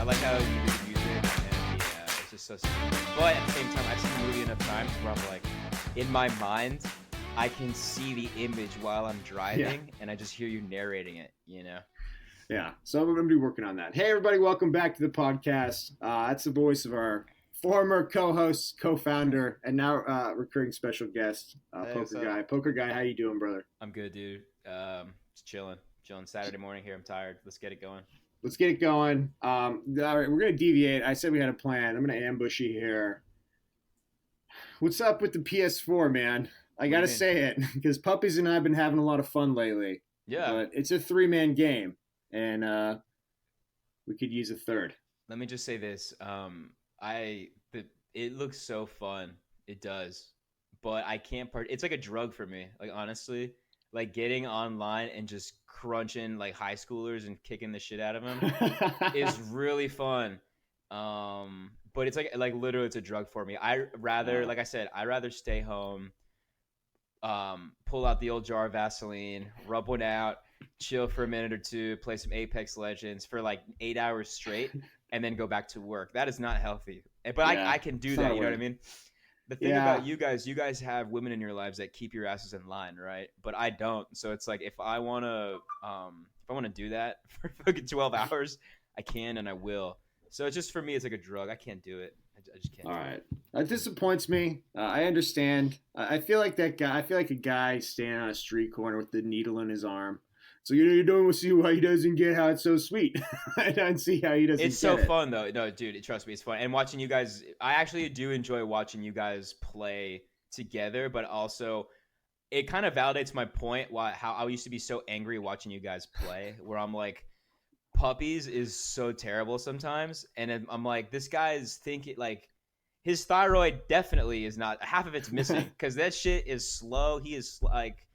like how you do the music and it's just so simple. But at the same time, I've seen the movie enough times where I'm like, in my mind, I can see the image while I'm driving, and I just hear you narrating it. Yeah, so I'm going to be working on that. Hey, everybody, welcome back to the podcast. That's the voice of our former co-host, co-founder, and now recurring special guest, Hey, Poker what's up? Guy. Poker Guy, how you doing, brother? I'm good, dude. Just chilling. Saturday morning here. I'm tired. Let's get it going. Let's get it going. All right, we're going to deviate. I said we had a plan. I'm going to ambush you here. What's up with the PS4, man? I got to say it, because Puppies and I have been having a lot of fun lately. Yeah. But it's a three-man game, and we could use a third. Let me just say this. It looks so fun. It does. But I can't it's like a drug for me. Like, honestly, like getting online and just crunching like high schoolers and kicking the shit out of them is really fun. But it's like literally it's a drug for me. Like I said, I rather stay home, pull out the old jar of Vaseline, rub one out, chill for a minute or two, play some Apex Legends for like 8 hours straight, and then go back to work. That is not healthy. But I can do that. You know what I mean? The thing about you guys have women in your lives that keep your asses in line, right? But I don't. So it's like if I wanna do that for fucking 12 hours, I can and I will. So it's just for me, it's like a drug. I can't do it. I just can't. All right, that disappoints me. I understand. I feel like that guy. I feel like a guy standing on a street corner with the needle in his arm. So you don't see why he doesn't get how it's so sweet. I don't see how he doesn't. It's so fun though. No, dude, trust me, it's fun. And watching you guys, I actually do enjoy watching you guys play together. But also, it kind of validates my point. How I used to be so angry watching you guys play, where I'm like, Puppies is so terrible sometimes, and I'm like, this guy's thinking like. His thyroid definitely is not half of it's missing because that shit is slow. He is like,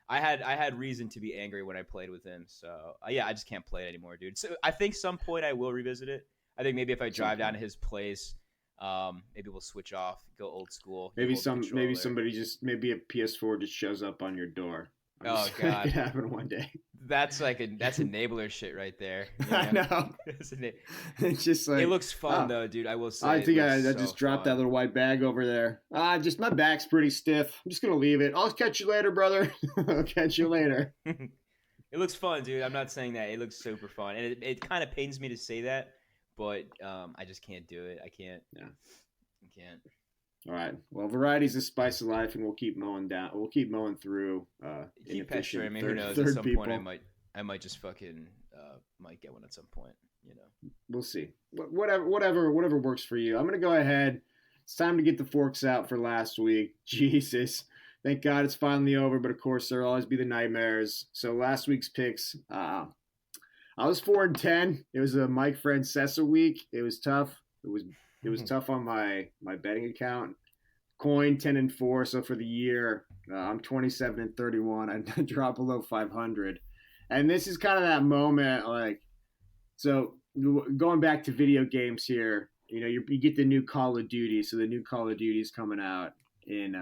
I had reason to be angry when I played with him. So yeah, I just can't play it anymore, dude. So I think some point I will revisit it. I think maybe if I drive down to his place, maybe we'll switch off, go old school. Maybe maybe a PS4 just shows up on your door. Oh god, it could happen one day. That's enabler shit right there. I know. It's just like it looks fun though, dude. I will say. I think I just dropped that little white bag over there. Just my back's pretty stiff. I'm just gonna leave it. I'll catch you later, brother. I'll catch you later. It looks fun, dude. I'm not saying that. It looks super fun, and it kind of pains me to say that, but I just can't do it. I can't. Yeah. I can't. All right. Well, variety's the spice of life, and we'll keep mowing down. We'll keep mowing through. Keep pestering me. Who knows? At some point, I might just fucking might get one at some point. You know. We'll see. Whatever works for you. I'm gonna go ahead. It's time to get the forks out for last week. Jesus. Thank God it's finally over, but of course there'll always be the nightmares. So last week's picks. I was 4-10. It was a Mike Francesa week. It was tough. It was tough on my betting account. Coin 10-4. So for the year, I'm 27-31. I dropped below 500. And this is kind of that moment, like, so going back to video games here, you know, you get the new Call of Duty. So the new Call of Duty is coming out in,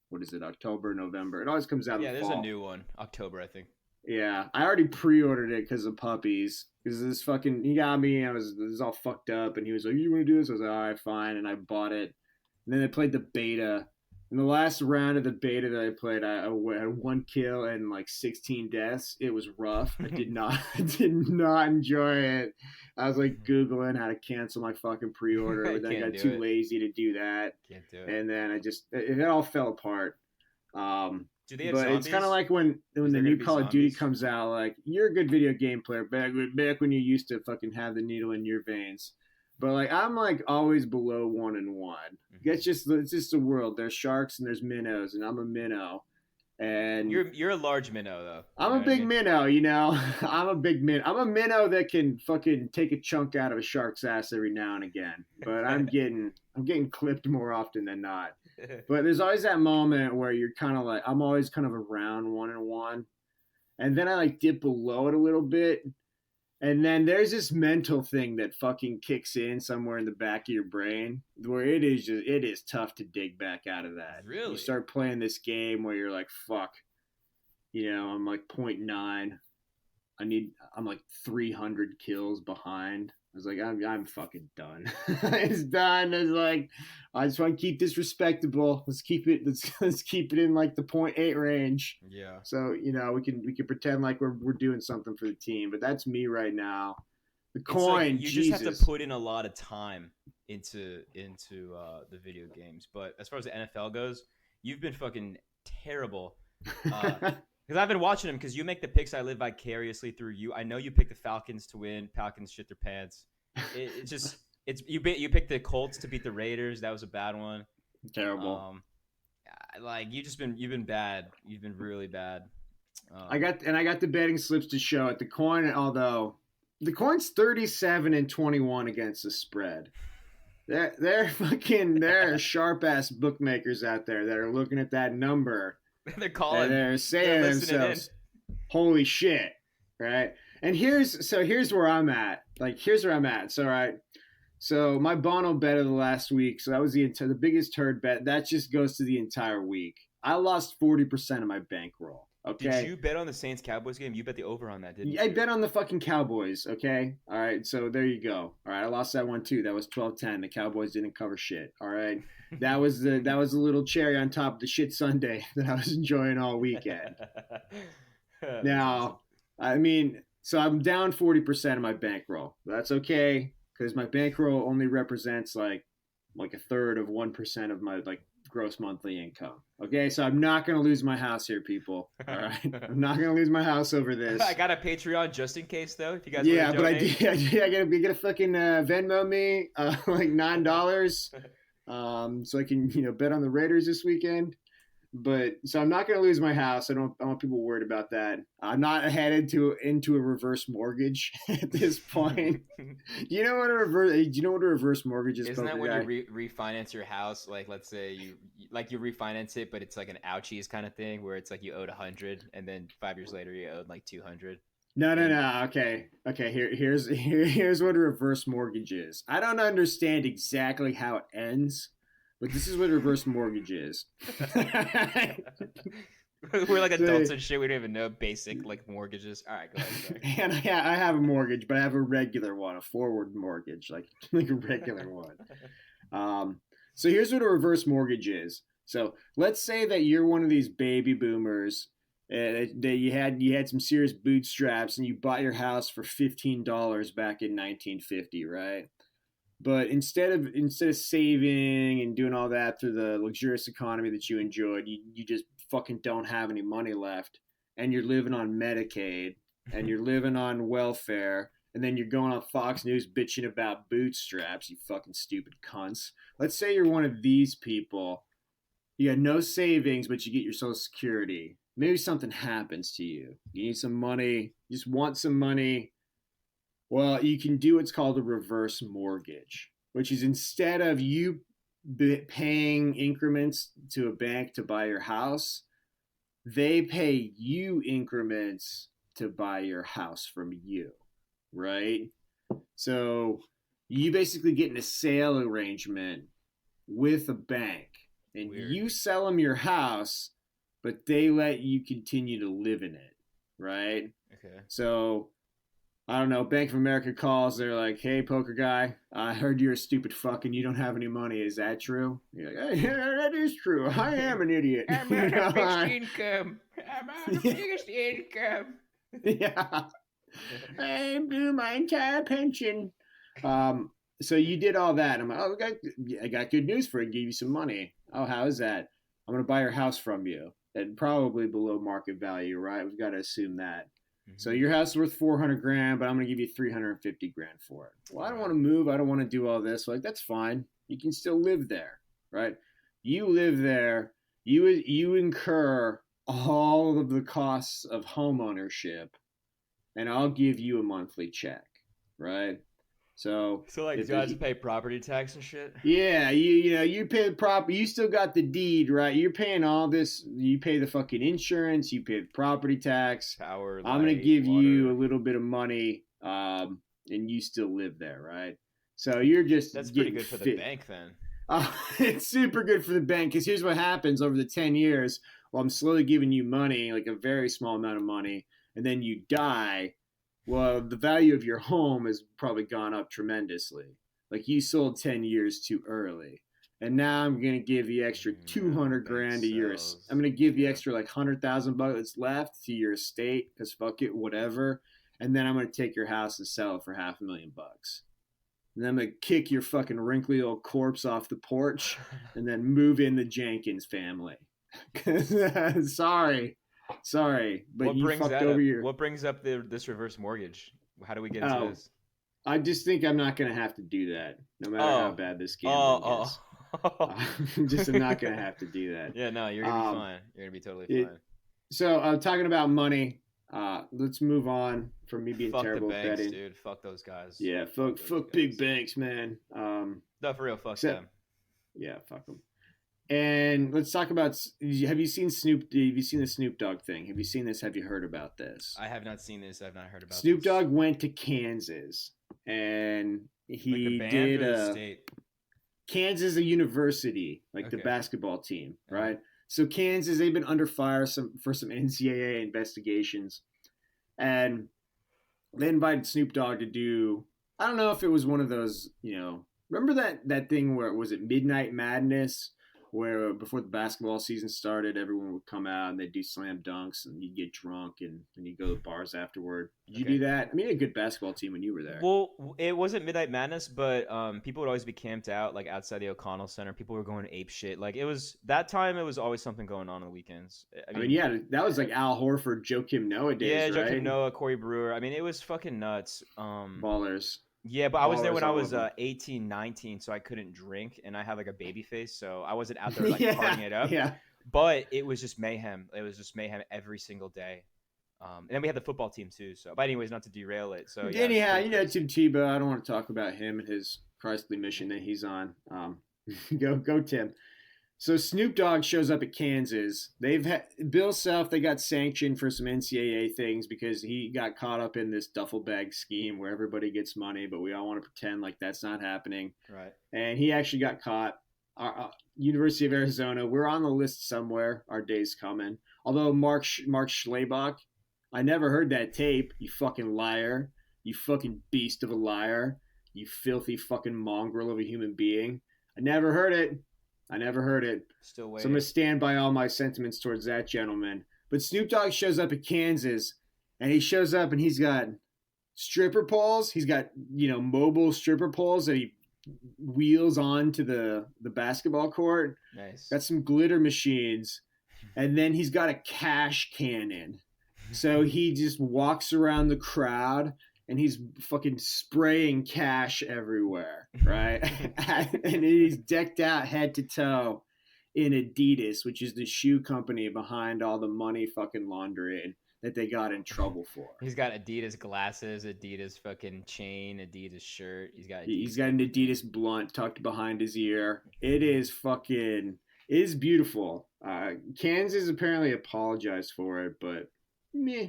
what is it, October, November? It always comes out in the fall. Yeah, there's a new one. October, I think. Yeah, I already pre-ordered it because of Puppies. Because he got me, it was all fucked up, and he was like, "You want to do this?" I was like, "All right, fine," and I bought it. And then I played the beta. In the last round of the beta that I played, I had 1 kill and like 16 deaths. It was rough. I did not enjoy it. I was like Googling how to cancel my fucking pre-order, but then I got too lazy to do that. Can't do it. And then it all fell apart. Do they have but zombies? It's kind of like when the new Call of Duty comes out, like, you're a good video game player back when you used to fucking have the needle in your veins. But like I'm like always below 1-1. Mm-hmm. It's just the world. There's sharks and there's minnows, and I'm a minnow. And you're a large minnow though. I'm a big minnow, you know. I'm a big minnow. I'm a minnow that can fucking take a chunk out of a shark's ass every now and again. But I'm getting clipped more often than not. But there's always that moment where you're kind of like, I'm always kind of around 1-1, and then I like dip below it a little bit, and then there's this mental thing that fucking kicks in somewhere in the back of your brain where it is tough to dig back out of that. Really? You start playing this game where you're like, fuck, you know, I'm like 0.9. I'm like 300 kills behind. was like, I'm fucking done. It's done. It's like, I just want to keep this respectable. Let's keep it. Let's keep it in like the .8 range. Yeah. So we can pretend like we're doing something for the team. But that's me right now. The coin. Like you Jesus. just have to put in a lot of time into the video games. But as far as the NFL goes, you've been fucking terrible. Because I've been watching them. Because you make the picks, I live vicariously through you. I know you picked the Falcons to win. Falcons shit their pants. You picked the Colts to beat the Raiders. That was a bad one. Terrible. Like you've been bad. You've been really bad. I got the betting slips to show it. The coin, although the coin's 37-21 against the spread. There are sharp ass bookmakers out there that are looking at that number. They're calling. They're saying to themselves, "Holy shit!" Right? And here's where I'm at. Here's where I'm at. So right. So my Bono bet of the last week. So that was the biggest turd bet. That just goes to the entire week. I lost 40% of my bankroll. Okay. Did you bet on the Saints Cowboys game? You bet the over on that, didn't you? I bet on the fucking Cowboys. Okay. All right. So there you go. All right. I lost that one too. That was 12-10. The Cowboys didn't cover shit. All right. That was a little cherry on top of the shit Sunday that I was enjoying all weekend. Now, I mean, so I'm down 40% of my bankroll. That's okay because my bankroll only represents like a third of 1% of my gross monthly income. Okay, so I'm not going to lose my house here, people. All right, I'm not going to lose my house over this. I got a Patreon just in case, though. If you guys yeah, but donate. I gotta fucking Venmo me like $9, so I can bet on the Raiders this weekend. But so I'm not going to lose my house. I don't want people worried about that. I'm not headed into a reverse mortgage at this point. Do you know what a reverse mortgage is? Isn't that when you refinance your house? Like, let's say you refinance it, but it's like an ouchies kind of thing where it's like you owed 100, and then 5 years later you owed like 200. No. Okay. Here's what a reverse mortgage is. I don't understand exactly how it ends. But this is what reverse mortgage is. We're like adults and shit. We don't even know basic mortgages. All right, go ahead. Sorry. And I have a mortgage, but I have a regular one, a forward mortgage, like a regular one. So here's what a reverse mortgage is. So let's say that you're one of these baby boomers that you had some serious bootstraps and you bought your house for $15 back in 1950, right? But instead of saving and doing all that through the luxurious economy that you enjoyed, you just fucking don't have any money left, and you're living on Medicaid, and you're living on welfare, and then you're going on Fox News bitching about bootstraps, you fucking stupid cunts. Let's say you're one of these people. You got no savings, but you get your Social Security. Maybe something happens to you. You need some money. You just want some money. Well, you can do what's called a reverse mortgage, which is instead of you paying increments to a bank to buy your house, they pay you increments to buy your house from you, right? So you basically get in a sale arrangement with a bank, and Weird. You sell them your house, but they let you continue to live in it, right? Okay. So I don't know, Bank of America calls, they're like, "Hey, poker guy, I heard you're a stupid fuck and you don't have any money. Is that true?" You're like, "Yeah, that is true. I am an idiot." I'm on a fixed income. I'm on the biggest income. Yeah. I blew my entire pension. So you did all that. I'm like, "Oh, I got good news for you. Give you some money." "Oh, how is that?" "I'm going to buy your house from you at probably below market value, right? We've got to assume that. So your house is worth $400,000, but I'm going to give you $350,000 for it." "Well, I don't want to move. I don't want to do all this." Like, that's fine. You can still live there, right? You live there. You incur all of the costs of home ownership, and I'll give you a monthly check, right? So like, do I have to pay property tax and shit? Yeah, you pay the property. You still got the deed, right? You're paying all this. You pay the fucking insurance. You pay the property tax. Power. I'm gonna give you a little bit of money, and you still live there, right? So you're just that's pretty good for the bank then. It's super good for the bank because here's what happens over the 10 years. Well, I'm slowly giving you money, like a very small amount of money, and then you die. Well, the value of your home has probably gone up tremendously. Like you sold 10 years too early. And now I'm gonna give you extra No, 200 bank grand to your. I'm sells. gonna give you Yeah. extra like 100,000 bucks that's left to your estate because fuck it, whatever. And then I'm gonna take your house and sell it for $500,000 and then I'm gonna kick your fucking wrinkly old corpse off the porch and then move in the Jenkins family. sorry, sorry, but What you brings fucked that over up? your. What brings up this reverse mortgage? How do we get into Oh, this? I just think I'm not gonna have to do that, no matter how Oh, bad this gambling oh, gets. oh. Just I'm not gonna have to do that. Yeah, no, you're gonna be Um, fine. You're gonna be totally it. fine. So I'm talking about money. Let's move on from me being Fuck the terrible at banks, betting. dude. Fuck those guys. Yeah, Fuck those fuck big guys. banks, man. No, for real. Fuck Except them. yeah, fuck them. And let's talk about. Have you seen Snoop? Have you seen the Snoop Dogg thing? Have you seen this? Have you heard about this? I have not seen this. I've not heard about Snoop this. Dogg went to Kansas, and Like he the band did or the a state? Kansas a university, like the Okay. basketball team, Uh-huh. right? So Kansas, they've been under fire for some NCAA investigations, and they invited Snoop Dogg to do. I don't know if it was one of those, remember that thing where was it Midnight Madness, where before the basketball season started, everyone would come out and they'd do slam dunks and you'd get drunk and then you'd go to bars afterward. Did you Okay. do that? I mean, you had a good basketball team when you were there. Well, it wasn't Midnight Madness, but people would always be camped out like outside the O'Connell Center. People were going ape shit. Like it was that time. It was always something going on the weekends. I mean, yeah, that was like Al Horford, Joakim Noah days, Yeah, right? Joakim Noah, Corey Brewer. I mean, it was fucking nuts. Ballers. Yeah, but I was there Ballers, when I all was of them. 18, 19, so I couldn't drink, and I had like a baby face, so I wasn't out there like Yeah, partying it up. yeah. But it was just mayhem. It was just mayhem every single day. And then we had the football team too. So, but anyways, not to derail it. So yeah, it's Anyhow, pretty crazy. Tim Tebow. I don't want to talk about him and his Christly mission that he's on. Go Tim. So Snoop Dogg shows up at Kansas. They've had Bill Self. They got sanctioned for some NCAA things because he got caught up in this duffel bag scheme where everybody gets money, but we all want to pretend like that's not happening. Right. And he actually got caught. University of Arizona. We're on the list somewhere. Our day's coming. Although Mark Schlabach, I never heard that tape. You fucking liar. You fucking beast of a liar. You filthy fucking mongrel of a human being. I never heard it. I never heard it. Still So I'm waiting. going to stand by all my sentiments towards that gentleman. But Snoop Dogg shows up at Kansas, and he shows up and he's got stripper poles. He's got, mobile stripper poles that he wheels onto the basketball court. Nice. Got some glitter machines. And then he's got a cash cannon. So he just walks around the crowd and he's fucking spraying cash everywhere, right? And he's decked out head to toe in Adidas, which is the shoe company behind all the money fucking laundering that they got in trouble for. He's got Adidas glasses, Adidas fucking chain, Adidas shirt. He's got an Adidas blunt tucked behind his ear. It is beautiful. Kansas apparently apologized for it, but meh.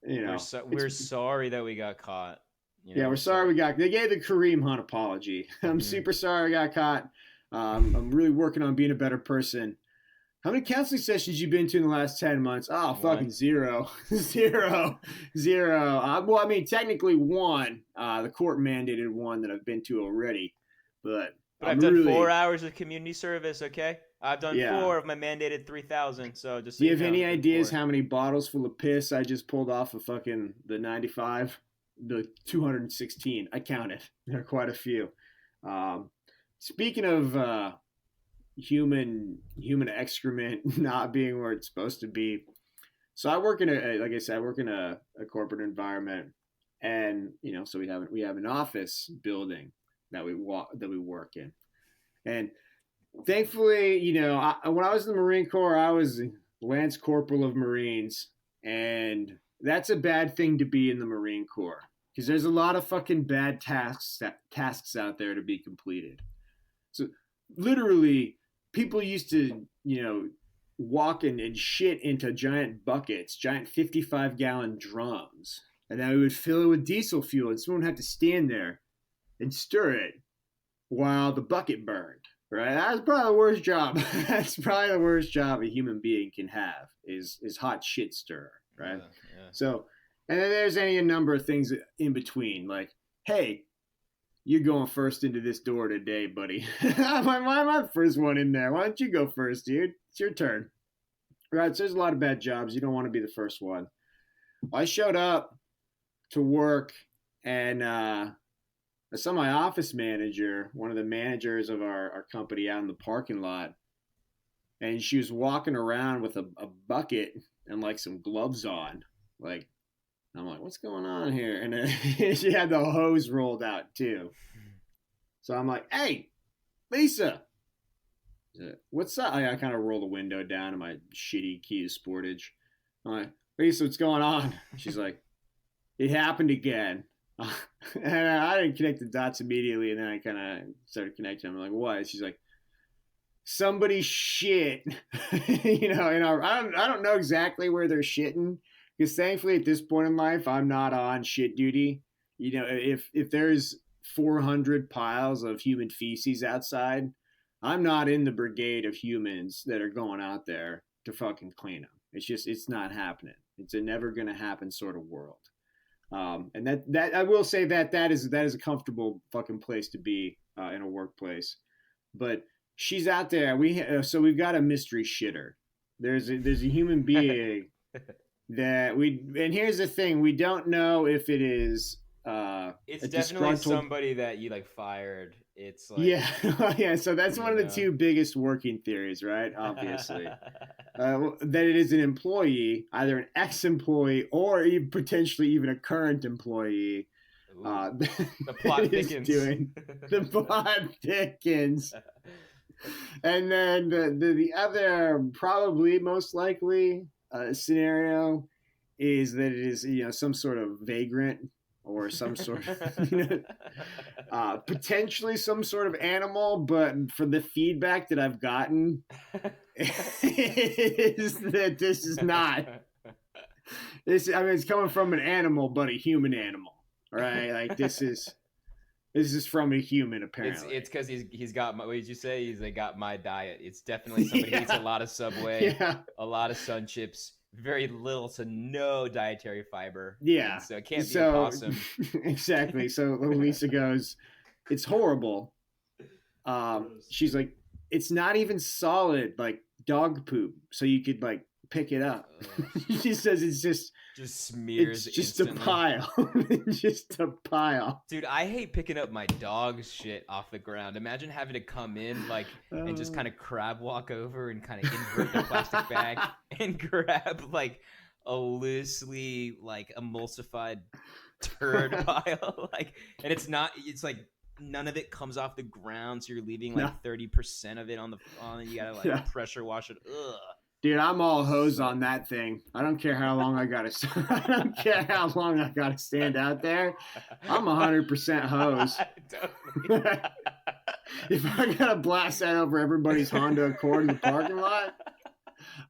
We're sorry that we got caught. Yeah, we're sorry they gave the Kareem Hunt apology. I'm super sorry I got caught. I'm really working on being a better person. How many counseling sessions you been to in the last 10 months? Oh, fucking zero. Zero. Well, I mean, technically one. The court mandated one that I've been to already. But I've done 4 hours of community service, okay? I've done 4 of my mandated 3,000, so just Do you have any ideas how many bottles full of piss I just pulled off of fucking the 95? The 216. I counted. There are quite a few. Speaking of human excrement not being where it's supposed to be, so I work in a corporate environment, and so we have an office building that we work in, and thankfully, when I was in the Marine Corps, I was Lance Corporal of Marines, and that's a bad thing to be in the Marine Corps because there's a lot of fucking bad tasks out there to be completed. So literally, people used to, walk and shit into giant buckets, giant 55-gallon drums, and then we would fill it with diesel fuel, and someone would have to stand there and stir it while the bucket burned. Right, that's probably the worst job. That's probably the worst job a human being can have is hot shit stir. Right, Yeah. so And then there's any number of things in between, like, hey, you're going first into this door today, buddy. I'm the first one in there. Why don't you go first, dude? It's your turn. Right, so there's a lot of bad jobs. You don't want to be the first one. I showed up to work, and I saw my office manager, one of the managers of our company, out in the parking lot, and she was walking around with a bucket and like some gloves on. Like, I'm like, what's going on here? And then she had the hose rolled out too. So I'm like, hey, Lisa, what's up? I kind of roll the window down in my shitty Kia Sportage. I'm like, Lisa, what's going on? She's like, it happened again. And I didn't connect the dots immediately, and then I kind of started connecting. I'm like, what? She's like, somebody shit. I don't know exactly where they're shitting, because thankfully at this point in life, I'm not on shit duty. If there's 400 piles of human feces outside, I'm not in the brigade of humans that are going out there to fucking clean them. It's not happening. It's a never gonna happen sort of world. And that I will say that is a comfortable fucking place to be in a workplace. But she's out there. So we've got a mystery shitter. There's a human being and here's the thing: we don't know if it is. It's definitely somebody that you like fired. It's like, yeah. So that's one of the two biggest working theories, right? Obviously, that it is an employee, either an ex-employee or potentially even a current employee. The plot thickens. The plot thickens. And then the other, probably most likely scenario is that it is some sort of vagrant, or some sort of potentially some sort of animal, but for the feedback that I've gotten is that this is not this. I mean, it's coming from an animal, but a human animal, right? Like this is from a human, apparently. It's because he's got my, what did you say? He's like, got my diet. It's definitely somebody who eats a lot of Subway, a lot of Sun Chips, very little to no dietary fiber. Yeah. And so it can't be a possum. Exactly. So Lisa goes, it's horrible. She's like, it's not even solid, like dog poop, so you could like pick it up. She says it's just smears. It's just instantly. a pile. Just a pile. Dude, I hate picking up my dog's shit off the ground. Imagine having to come in like and just kind of crab walk over and kind of invert the plastic bag and grab like a loosely like emulsified turd pile. Like, and it's like none of it comes off the ground, so you're leaving like 30% of it on you gotta like pressure wash it. Ugh. Dude, I'm all hose on that thing. I don't care how long I gotta stand out there. I'm 100% hose. If I gotta blast that over everybody's Honda Accord in the parking lot,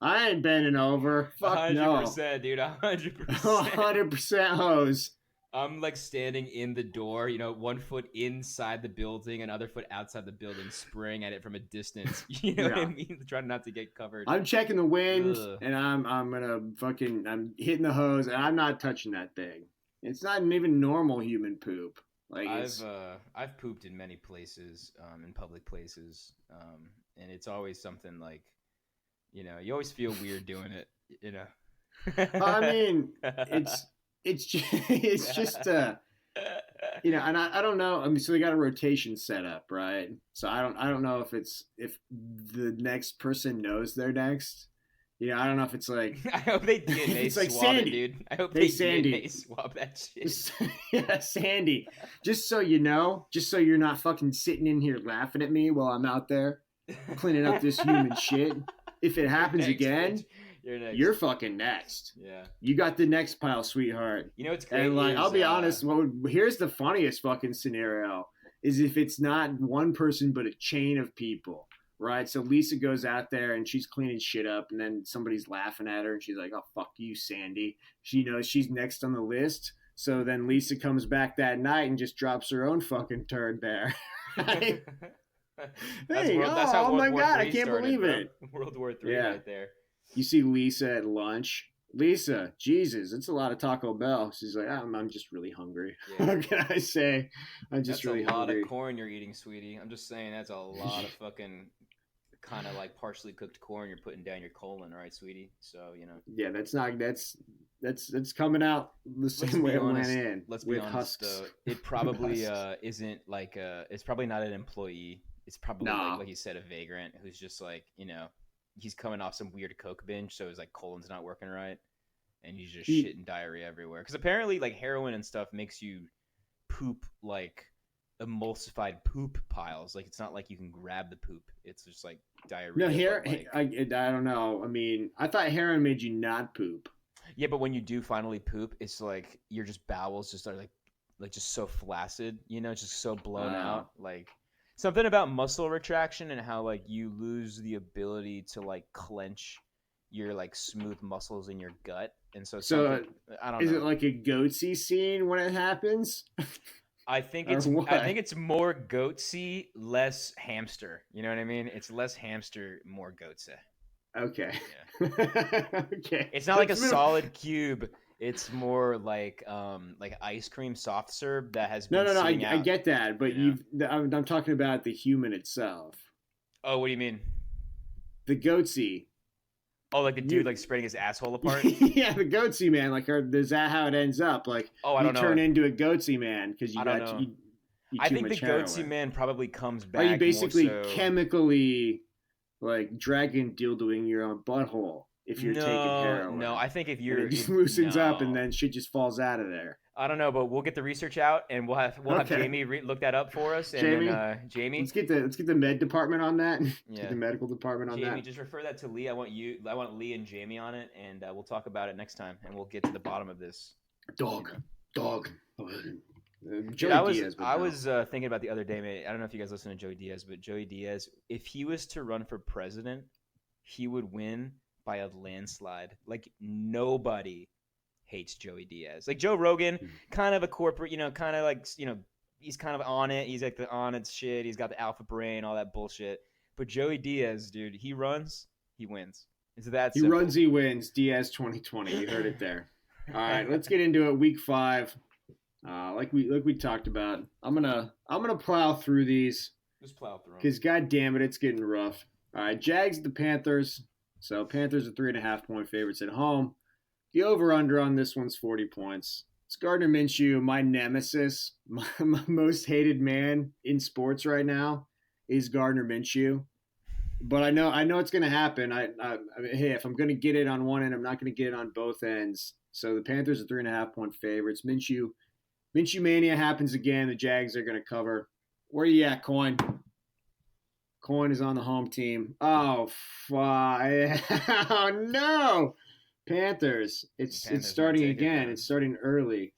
I ain't bending over. Fuck 100%, no. 100%, dude. 100%. 100% hose. I'm like standing in the door, one foot inside the building, another foot outside the building, spraying at it from a distance. You know what I mean? Trying not to get covered. I'm checking the wind, and I'm hitting the hose, and I'm not touching that thing. It's not even normal human poop. Like I've pooped in many places, in public places, and it's always something like, you always feel weird doing it. I mean, it's just and I don't know. I mean, so they got a rotation set up, right? So I don't know if the next person knows they're next. I don't know if it's like, I hope they DNA it's like swab Sandy. it, dude. I hope they DNA swab that shit. Yeah, Sandy. Just so you know, just so you're not fucking sitting in here laughing at me while I'm out there cleaning up this human shit. If it happens again, you're next. You're fucking next. Yeah. You got the next pile, sweetheart. It's great. And like, I'll be honest. Here's the funniest fucking scenario: is if it's not one person but a chain of people, right? So Lisa goes out there and she's cleaning shit up, and then somebody's laughing at her, and she's like, "Oh fuck you, Sandy." She knows she's next on the list. So then Lisa comes back that night and just drops her own fucking turd there. Right? That's how oh World my War god, III I can't started, believe it. World War III right there. You see Lisa at lunch Lisa, Jesus, it's a lot of Taco Bell. She's like, I'm just really hungry. Yeah. What can I say? I'm just That's a really lot of hungry. corn you're eating, sweetie. I'm just saying that's a lot of fucking kind of like partially cooked corn you're putting down your colon, right, sweetie? So, Yeah, that's coming out the let's same way be it went honest. in Let's be with honest husks. though. It probably Husks. isn't like it's probably not an employee. It's probably No. like you said, a vagrant who's just like, he's coming off some weird coke binge, so his like colon's not working right, and he's just He, shitting diarrhea everywhere. Because apparently, like heroin and stuff makes you poop like emulsified poop piles. Like it's not like you can grab the poop. It's just like no, diarrhea. here But like, I don't know. I mean, I thought heroin made you not poop. yeah, but when you do finally poop, it's like your just bowels just are like just so flaccid, just so blown out. Like something about muscle retraction and how like you lose the ability to like clench your like smooth muscles in your gut, and so So something I don't is it know. like a goatsy scene when it happens, I think or it's I what? think it's more goatsy, less hamster. You know what I mean? It's less hamster, more goatsy. Okay. Yeah. Okay. It's not like a solid cube. It's more like ice cream soft serve that has No, been no, no. sitting I out. get that, but You know. I'm talking about the human itself, Oh, what do you mean? the goatsy. Oh, like the dude You, like spreading his asshole apart? yeah, the goatsy man. Like, is that how it ends up? Like, Oh, I you don't turn know. into a goatsy man because I don't know. you I too think the much goatsy heroin. man probably comes Are you back more basically so. chemically like dragon dildoing your own butthole if you're taking No, no. heroin? I think if And you're it just if loosens up and no, then shit just falls out of there. I don't know, but we'll get the research out and we'll have Okay. Jamie look that up for us, and then Jamie, Jamie, let's get the med department on that. Let's get yeah, the medical department on Jamie, that. just refer that to Lee. I want Lee and Jamie on it, and we'll talk about it next time, and we'll get to the bottom of this. Dog. Dude, Joey Diaz would I know. was thinking about the other day, mate. I don't know if you guys listen to Joey Diaz, but Joey Diaz, if he was to run for president, he would win by a landslide. Like nobody hates Joey Diaz. Like Joe Rogan, kind of a corporate, kind of like he's kind of on it. He's like the on it shit. He's got the alpha brain, all that bullshit. But Joey Diaz, dude, he runs, he wins. It's that He simple. runs, he wins. Diaz 2020. You heard it there. All right, let's get into it. Week 5. Like we talked about. I'm gonna plow through these Just plow through 'em. because god damn it, it's getting rough. All right, Jags the Panthers. So Panthers are 3.5-point favorites at home. The over/under on this one's 40 points. It's Gardner Minshew, my nemesis, my most hated man in sports right now is Gardner Minshew. But I know it's going to happen. I mean, hey, if I'm going to get it on one end, I'm not going to get it on both ends. So the Panthers are 3.5-point favorites. Minshew mania happens again. The Jags are going to cover. Where you at, Coin? Coin is on the home team. Oh, oh no! Panthers. It's Panthers starting might take it again. down. It's starting early.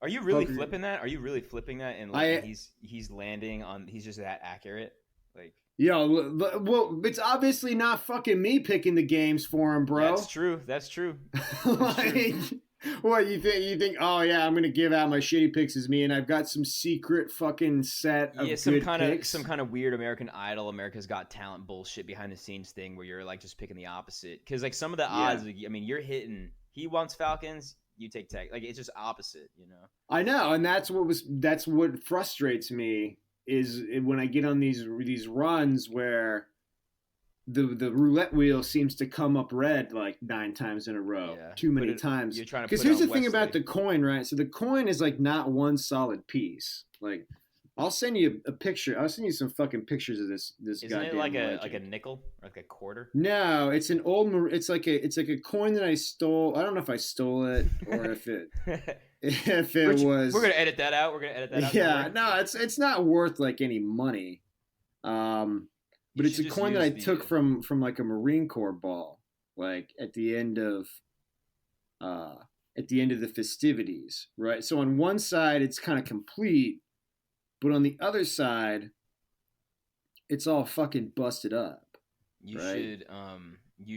Are you really Fucker. flipping that? Are you really flipping that? And like he's landing on. He's just that accurate. Like Well, it's obviously not fucking me picking the games for him, bro. that's true. That's true. Like, what you think? You think? Oh yeah, I'm gonna give out my shitty picks as me, and I've got some secret fucking set of good picks. Some kind of weird American Idol, America's Got Talent bullshit behind the scenes thing where you're like just picking the opposite. Because like some of the odds, I mean, you're hitting. He wants Falcons. You take Tech. Like it's just opposite, I know, and that's what frustrates me is when I get on these runs where the roulette wheel seems to come up red like 9 times in a row, too many times. You're trying to because here's the thing about the coin, right? So the coin is like not one solid piece. Like I'll send you a picture. I'll send you some fucking pictures of this. Isn't it like a nickel or like a quarter? No, it's an old. It's like a coin that I stole. I don't know if I stole it or if it was. We're gonna edit that out. Yeah, no, it's not worth like any money. But it's a coin that I took from like a Marine Corps ball, like at the end of the festivities, right? So on one side it's kind of complete, but on the other side, it's all fucking busted up. You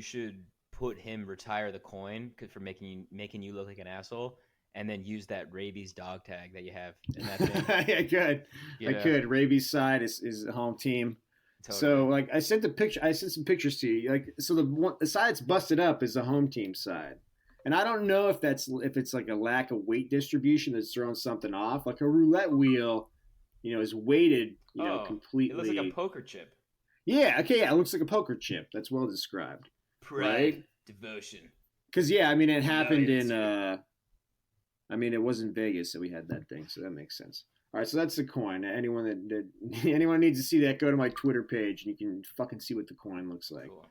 should put him retire the coin for making you look like an asshole, and then use that rabies dog tag that you have in that thing. I could. Rabies side is the home team. Totally. So like I sent some pictures to you. Like so the side's busted up is the home team side. And I don't know if it's like a lack of weight distribution that's throwing something off. Like a roulette wheel, is weighted, Oh, it looks like a completely. poker chip. Yeah, okay, yeah, it looks like a poker chip. That's well described, Pride, right? devotion, Because yeah, I mean, it happened in. loyalty. I mean, it was in Vegas, so we had that thing, so that makes sense. All right, so that's the coin. Anyone that anyone needs to see that, go to my Twitter page, and you can fucking see what the coin looks like. Cool.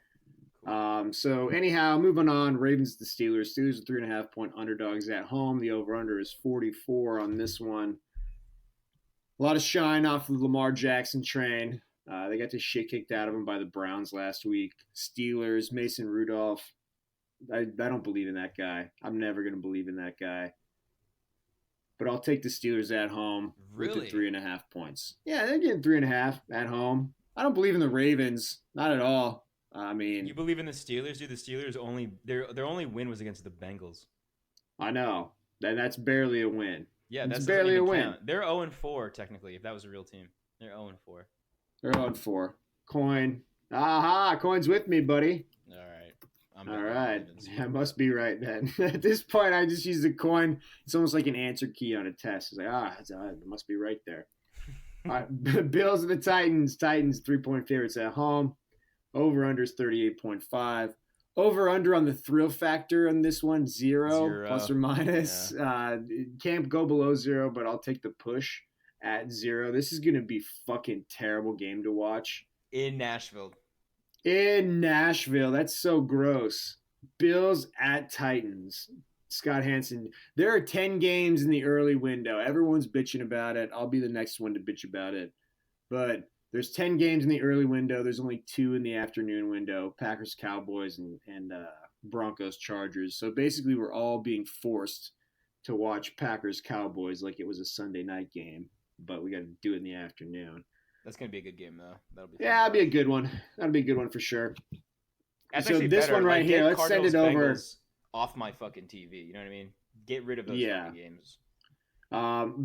Cool. So anyhow, moving on. Ravens the Steelers. Steelers are 3.5-point underdogs at home. The over/under is 44 on this one. A lot of shine off the Lamar Jackson train. They got the shit kicked out of them by the Browns last week. Steelers, Mason Rudolph. I don't believe in that guy. I'm never going to believe in that guy. But I'll take the Steelers at home with the Really? 3.5 points. Yeah, they're getting 3.5 at home. I don't believe in the Ravens. Not at all. I mean, You believe in the Steelers, dude? The Steelers only their only win was against the Bengals. I know. That's barely a win. Yeah, It's that's doesn't barely a even win. count. They're 0-4 technically. If that was a real team, they're 0-4. They're on 4. Coin. Aha, coin's with me, buddy. All right. I'm All betting the right. Ravens. I must be right then. At this point, I just use the coin. It's almost like an answer key on a test. It's like, it must be right there. All right. Bills and the Titans. Titans, 3-point favorites at home. Over-under is 38.5. Over-under on the thrill factor on this one, 0 plus or minus. Yeah. Can't go below 0, but I'll take the push at 0. This is going to be fucking terrible game to watch. In Nashville. In Nashville. That's so gross. Bills at Titans. Scott Hansen. There are 10 games in the early window. Everyone's bitching about it. I'll be the next one to bitch about it. But there's 10 games in the early window. There's only 2 in the afternoon window. Packers, Cowboys, and Broncos, Chargers. So basically we're all being forced to watch Packers, Cowboys like it was a Sunday night game. But we got to do it in the afternoon. That's gonna be a good game though. That'll be. Yeah, that'll be a good one. That'll be a good one for sure. That's So actually this better. one right Like, here, get let's send it Cardinals, over. Bengals off my fucking TV. You know what I mean? Get rid of those Yeah. fucking games.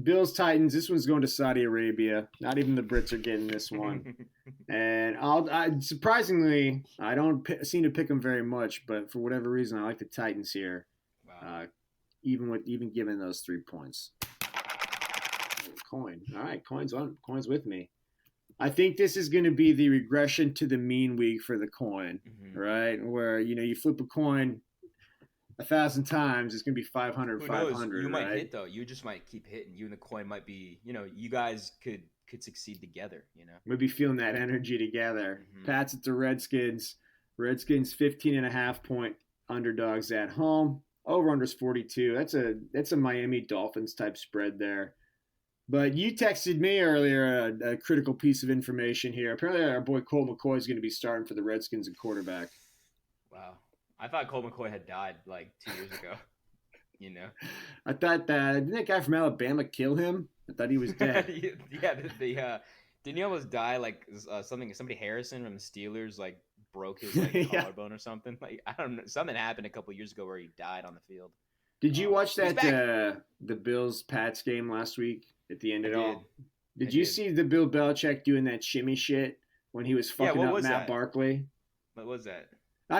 Bills Titans. This one's going to Saudi Arabia. Not even the Brits are getting this one. And surprisingly, I don't seem to pick them very much, but for whatever reason, I like the Titans here. Wow. Even given those 3 points. Coin. All right, coins with me. I think this is going to be the regression to the mean week for the coin, right? Where you flip a coin 1,000 times, it's going to be 500, Who 500. knows? You might right? hit though. You just might keep hitting. You and the coin might be. You guys could succeed together. We'll be feeling that energy together. Mhm. Pats at the Redskins. Redskins 15.5-point underdogs at home. Over under is 42. That's a Miami Dolphins type spread there. But you texted me earlier a critical piece of information here. Apparently, our boy Cole McCoy is going to be starting for the Redskins at quarterback. Wow. I thought Colt McCoy had died like 2 years ago. I thought didn't that guy from Alabama kill him? I thought he was dead. Yeah. Didn't he almost die like somebody Harrison from the Steelers like broke his Yeah. collarbone or something? Like I don't know. Something happened a couple years ago where he died on the field. Did you watch He's that the Bills Pats game last week at the end of it all? Did you did. see the Bill Belichick doing that shimmy shit when he was fucking what up was Matt that? Barkley? What was that?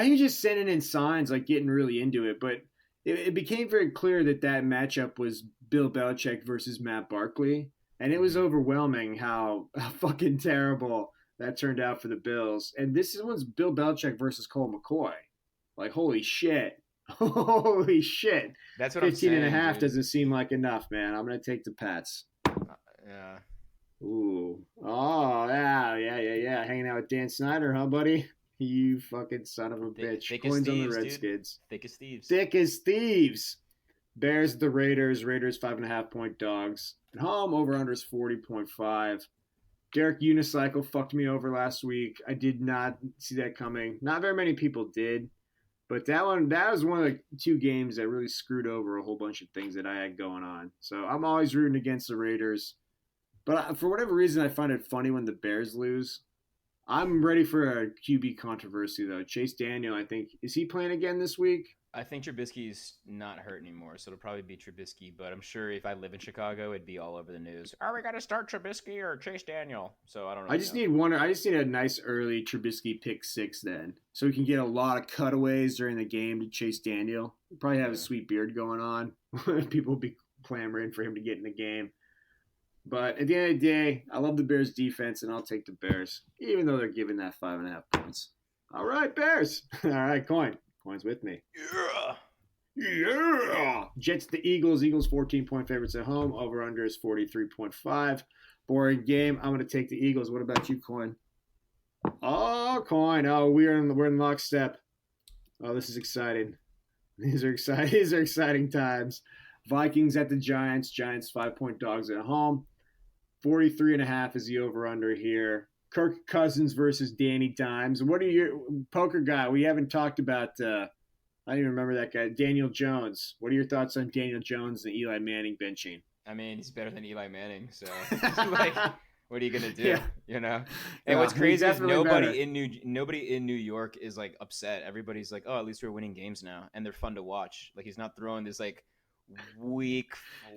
He was just sending in signs, like getting really into it. But it became very clear that matchup was Bill Belichick versus Matt Barkley. And it was overwhelming how fucking terrible that turned out for the Bills. And this one's Bill Belichick versus Cole McCoy. Like, holy shit. Holy shit. That's what 15 I'm saying. and a half dude. doesn't seem like enough, man. I'm going to take the Pats. Yeah. Ooh. Oh, yeah. Hanging out with Dan Snyder, huh, buddy? You fucking son of a bitch. Thick as Coins on the thieves, dude. Redskins. Thick as thieves. Thick as thieves. Bears the Raiders. Raiders 5.5-point dogs. At home, over under is 40.5. Derek Unicycle fucked me over last week. I did not see that coming. Not very many people did. But that was one of the 2 games that really screwed over a whole bunch of things that I had going on. So I'm always rooting against the Raiders. But for whatever reason, I find it funny when the Bears lose. I'm ready for a QB controversy, though. Chase Daniel, I think, is he playing again this week? I think Trubisky's not hurt anymore, so it'll probably be Trubisky. But I'm sure if I live in Chicago, it'd be all over the news. Are we gonna start Trubisky or Chase Daniel? So I don't I really just know. need one. I just need a nice early Trubisky pick six then, so we can get a lot of cutaways during the game to chase Daniel. Probably have a Yeah. sweet beard going on. People will be clamoring for him to get in the game. But at the end of the day, I love the Bears defense, and I'll take the Bears, even though they're giving that 5.5 points. All right, Bears. All right, Coin's with me. Yeah. Yeah. Jets to Eagles. Eagles 14-point favorites at home. Over under is 43.5. Boring game. I'm going to take the Eagles. What about you, Coin? Oh, Coin. Oh, we're in lockstep. Oh, this is exciting. These are exciting. These are exciting times. Vikings at the Giants. Giants 5-point dogs at home. 43.5 is the over under here. Kirk Cousins versus Danny Dimes. What are your poker guy? We haven't talked about. I don't even remember that guy. Daniel Jones. What are your thoughts on Daniel Jones and Eli Manning benching? I mean, he's better than Eli Manning, so like, what are you gonna do? Yeah. You know. And Yeah, what's he's crazy is definitely better. nobody in New York is like upset. Everybody's like, oh, at least we're winning games now, and they're fun to watch. Like he's not throwing this like weak,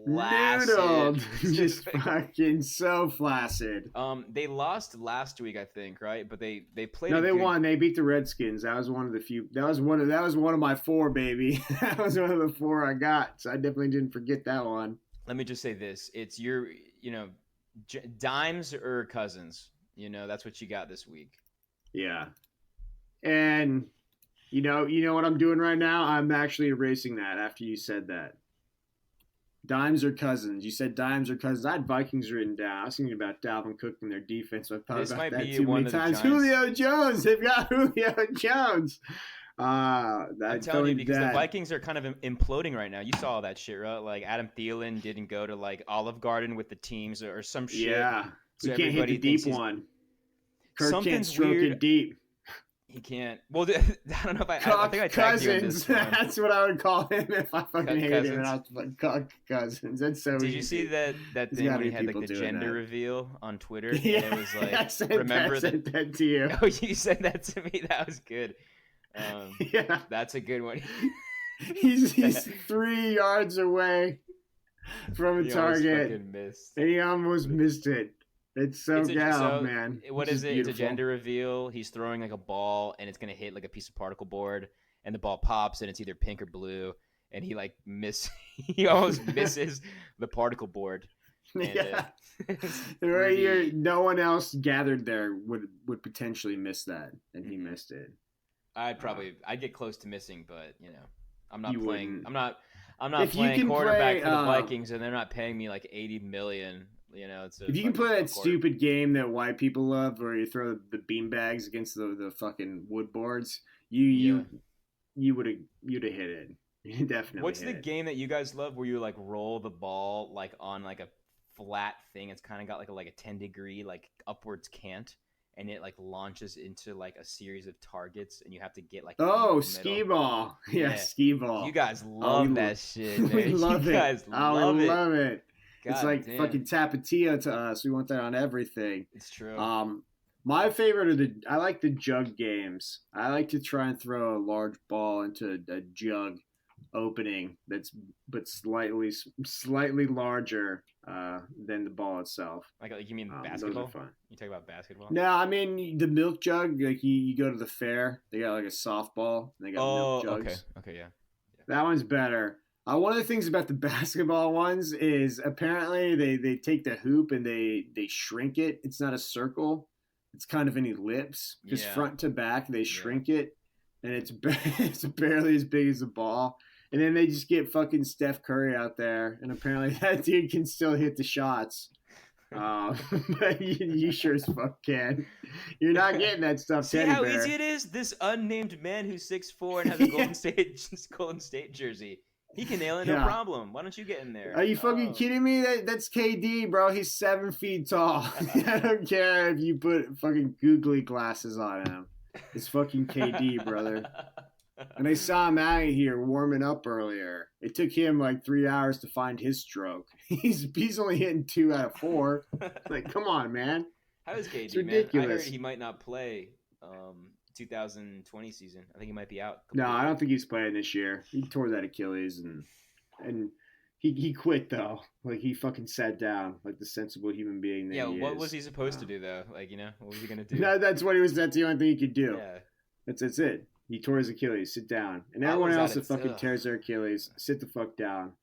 Noodled. flaccid. Just fucking so flaccid. They lost last week, I think, right? But they played. No, a they good- won. They beat the Redskins. That was one of the few. That was one of my four, baby. That was one of the four I got. So I definitely didn't forget that one. Let me just say this: it's your, Dimes or Cousins. That's what you got this week. Yeah. And you know what I'm doing right now? I'm actually erasing that after you said that. Dimes or Cousins? You said Dimes or Cousins. I had Vikings written down. I was thinking about Dalvin Cook and their defense. I thought This about might that be too one many of the times. Giants. Julio Jones. They've got Julio Jones. I'm telling you because the that. Vikings are kind of imploding right now. You saw all that shit, right? Like Adam Thielen didn't go to like Olive Garden with the teams or some shit. Yeah. So We can't hit everybody the thinks deep he's- one. Kirk can't Something's stroke weird. it deep. He can't. Well, I don't know if I think I tagged you in Cousins. this one. That's what I would call him if I fucking hated him. And I was Cousins. like, Cook Cousins. That's so Did easy. you see that There's thing gotta when he be had like people the doing gender that. reveal on Twitter? Yeah, And it was like, I said remember that, that? said that to you. Oh, you said that to me. That was good. Yeah. That's a good one. He's 3 yards away from a He almost target, fucking missed. and he almost missed it. It's so So, man. What This is it? beautiful. It's a gender reveal. He's throwing like a ball, and it's gonna hit like a piece of particle board, and the ball pops, and it's either pink or blue, and he like he almost misses the particle board. And, Yeah. it's Right here, pretty- no one else gathered there would potentially miss that, and he Mhm. missed it. I'd get close to missing, but I'm not You playing. wouldn't. I'm not If you playing can quarterback play, for the Vikings, and they're not paying me like 80 million. It's If you can play that stupid game that white people love, where you throw the beanbags against the fucking wood boards, you'd have hit it. You definitely. What's hit the it. game that you guys love where you like roll the ball like on like a flat thing? It's kind of got like a 10-degree like upwards cant, and it like launches into like a series of targets, and you have to get like. Oh, in the skee middle. ball. Yeah, Yeah. skee ball. You guys love we that love- shit, man. we love you it. guys Oh, love we it. love it. It's God like damn. fucking Tapatio to us. We want that on everything. It's true. My favorite are I like the jug games. I like to try and throw a large ball into a jug opening but slightly larger than the ball itself. Like you mean Those basketball? are fun. You talk about basketball? No, I mean the milk jug. Like you go to the fair, they got like a softball. And they got Oh, milk jugs. okay, yeah. That one's better. One of the things about the basketball ones is apparently they take the hoop and they shrink it. It's not a circle. It's kind of an ellipse. Just Yeah. front to back, they shrink it, and it's it's barely as big as a ball. And then they just get fucking Steph Curry out there, and apparently that dude can still hit the shots. But you sure as fuck can. You're not getting that stuff, See teddy how bear. easy it is? This unnamed man who's 6'4" and has a Yeah. Golden State jersey. He can nail it, no Yeah. problem. Why don't you get in there? Are you fucking Oh. kidding me? That's KD, bro. He's 7 feet tall. I don't care if you put fucking googly glasses on him. It's fucking KD, brother. And I saw him out here warming up earlier. It took him like 3 hours to find his stroke. He's only hitting 2 out of 4. Like, come on, man. How is KD, It's man? I heard ridiculous. he might not play 2020 season. I think he might be out. No, I don't think he's playing this year. He tore that Achilles and he quit though. Like he fucking sat down like the sensible human being that Yeah, he what is. was he supposed to do though? Like, what was he gonna do? No, that's what he was. That's the only thing he could do. Yeah. That's it. He tore his Achilles. Sit down. And I everyone was else at that it- fucking ugh. tears their Achilles, sit the fuck down.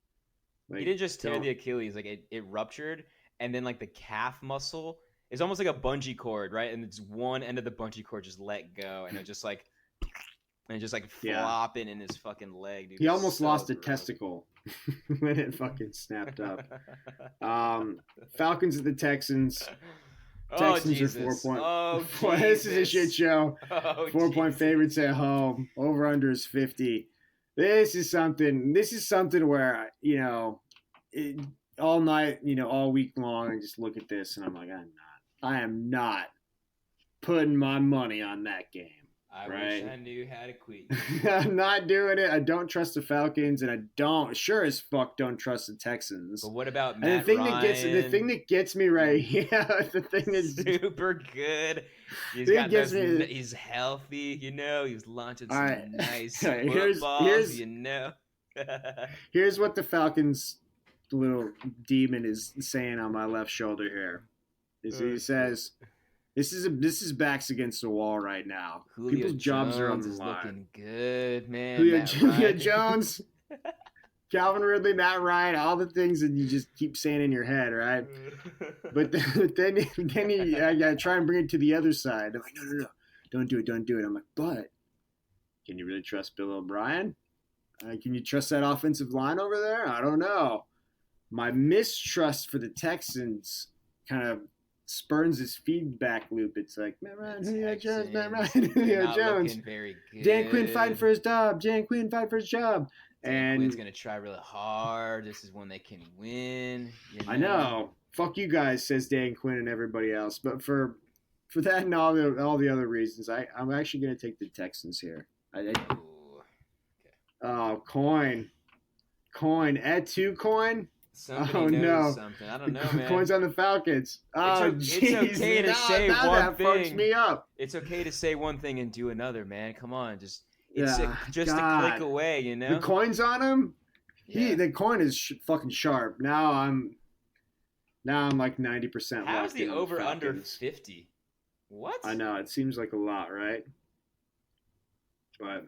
Like, He didn't just tear don't. the Achilles, like it ruptured, and then like the calf muscle is almost like a bungee cord, right? And it's one end of the bungee cord just let go, and it just like Yeah. flopping in his fucking leg, dude. He almost So lost a gross. testicle when it fucking snapped up. Falcons at the Texans. Oh, Texans are Jesus. 4 point. Oh, This is a shit Jesus. show. Oh, 4 point Jesus. favorites at home. Over under is 50. This is something where, all night, all week long, I just look at this and I'm like, I am not putting my money on that game. I Right. wish I knew how to quit. I'm not doing it. I don't trust the Falcons, and I sure as fuck don't trust the Texans. But what about And Matt the thing Ryan? that gets me right, the thing is Super good. He's Thing got gets those, me- he's healthy, He's launching All some right. nice All right, here's- footballs, here's what the Falcons little demon is saying on my left shoulder here. He says, "This is backs against the wall right now. Julio People's jobs are on Jones the is line. looking good, man. Julio, Matt Julio Ryan. Jones, Calvin Ridley, Matt Ryan, all the things that you just keep saying in your head, right? But then I try and bring it to the other side. I'm like, no, don't do it. I'm like, but can you really trust Bill O'Brien? Can you trust that offensive line over there? I don't know. My mistrust for the Texans kind of spurns this feedback loop. It's like, Matt Ryan, Julio Jones, Matt Ryan, They're Julio not Jones. looking very good. Dan Quinn fighting for his job. Dan Dan Quinn's And gonna try really hard. This is when they can win. I know. Fuck you guys, says Dan Quinn and everybody else. But for that and all the other reasons, I'm actually going to take the Texans here. Ooh. Oh, coin at 2 coin. Somebody Oh, knows no. something. I don't know, man. Coins on the Falcons. Oh, It's jeez. okay to say now one that fucks thing. me up. It's okay to say one thing and do another, man. Come on, just it's Yeah, just a God. click away, The coins on him. Yeah. The coin is fucking sharp. Now I'm like 90% locked How's the in on over under Falcons. 50? What? I know it seems like a lot, right? But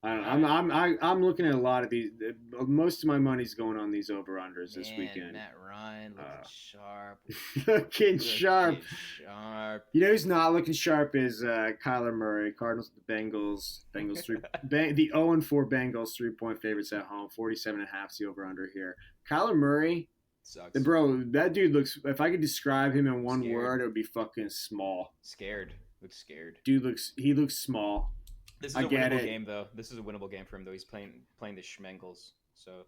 I don't know. I'm looking at a lot of these. Most of my money's going on these over unders this Man, weekend. Matt Ryan looking sharp. Looking sharp. Looking sharp. You know who's not looking sharp is Kyler Murray. Cardinals, the Bengals. The 0-4 Bengals 3-point favorites at home. 47.5 is the over under here. Kyler Murray, Sucks. bro, that dude looks. If I could describe him in one Scared. word, it would be fucking small. Scared. Looks scared. He looks small. This is I a get winnable it. game, though. This is a winnable game for him, though. He's playing the Schmengels, so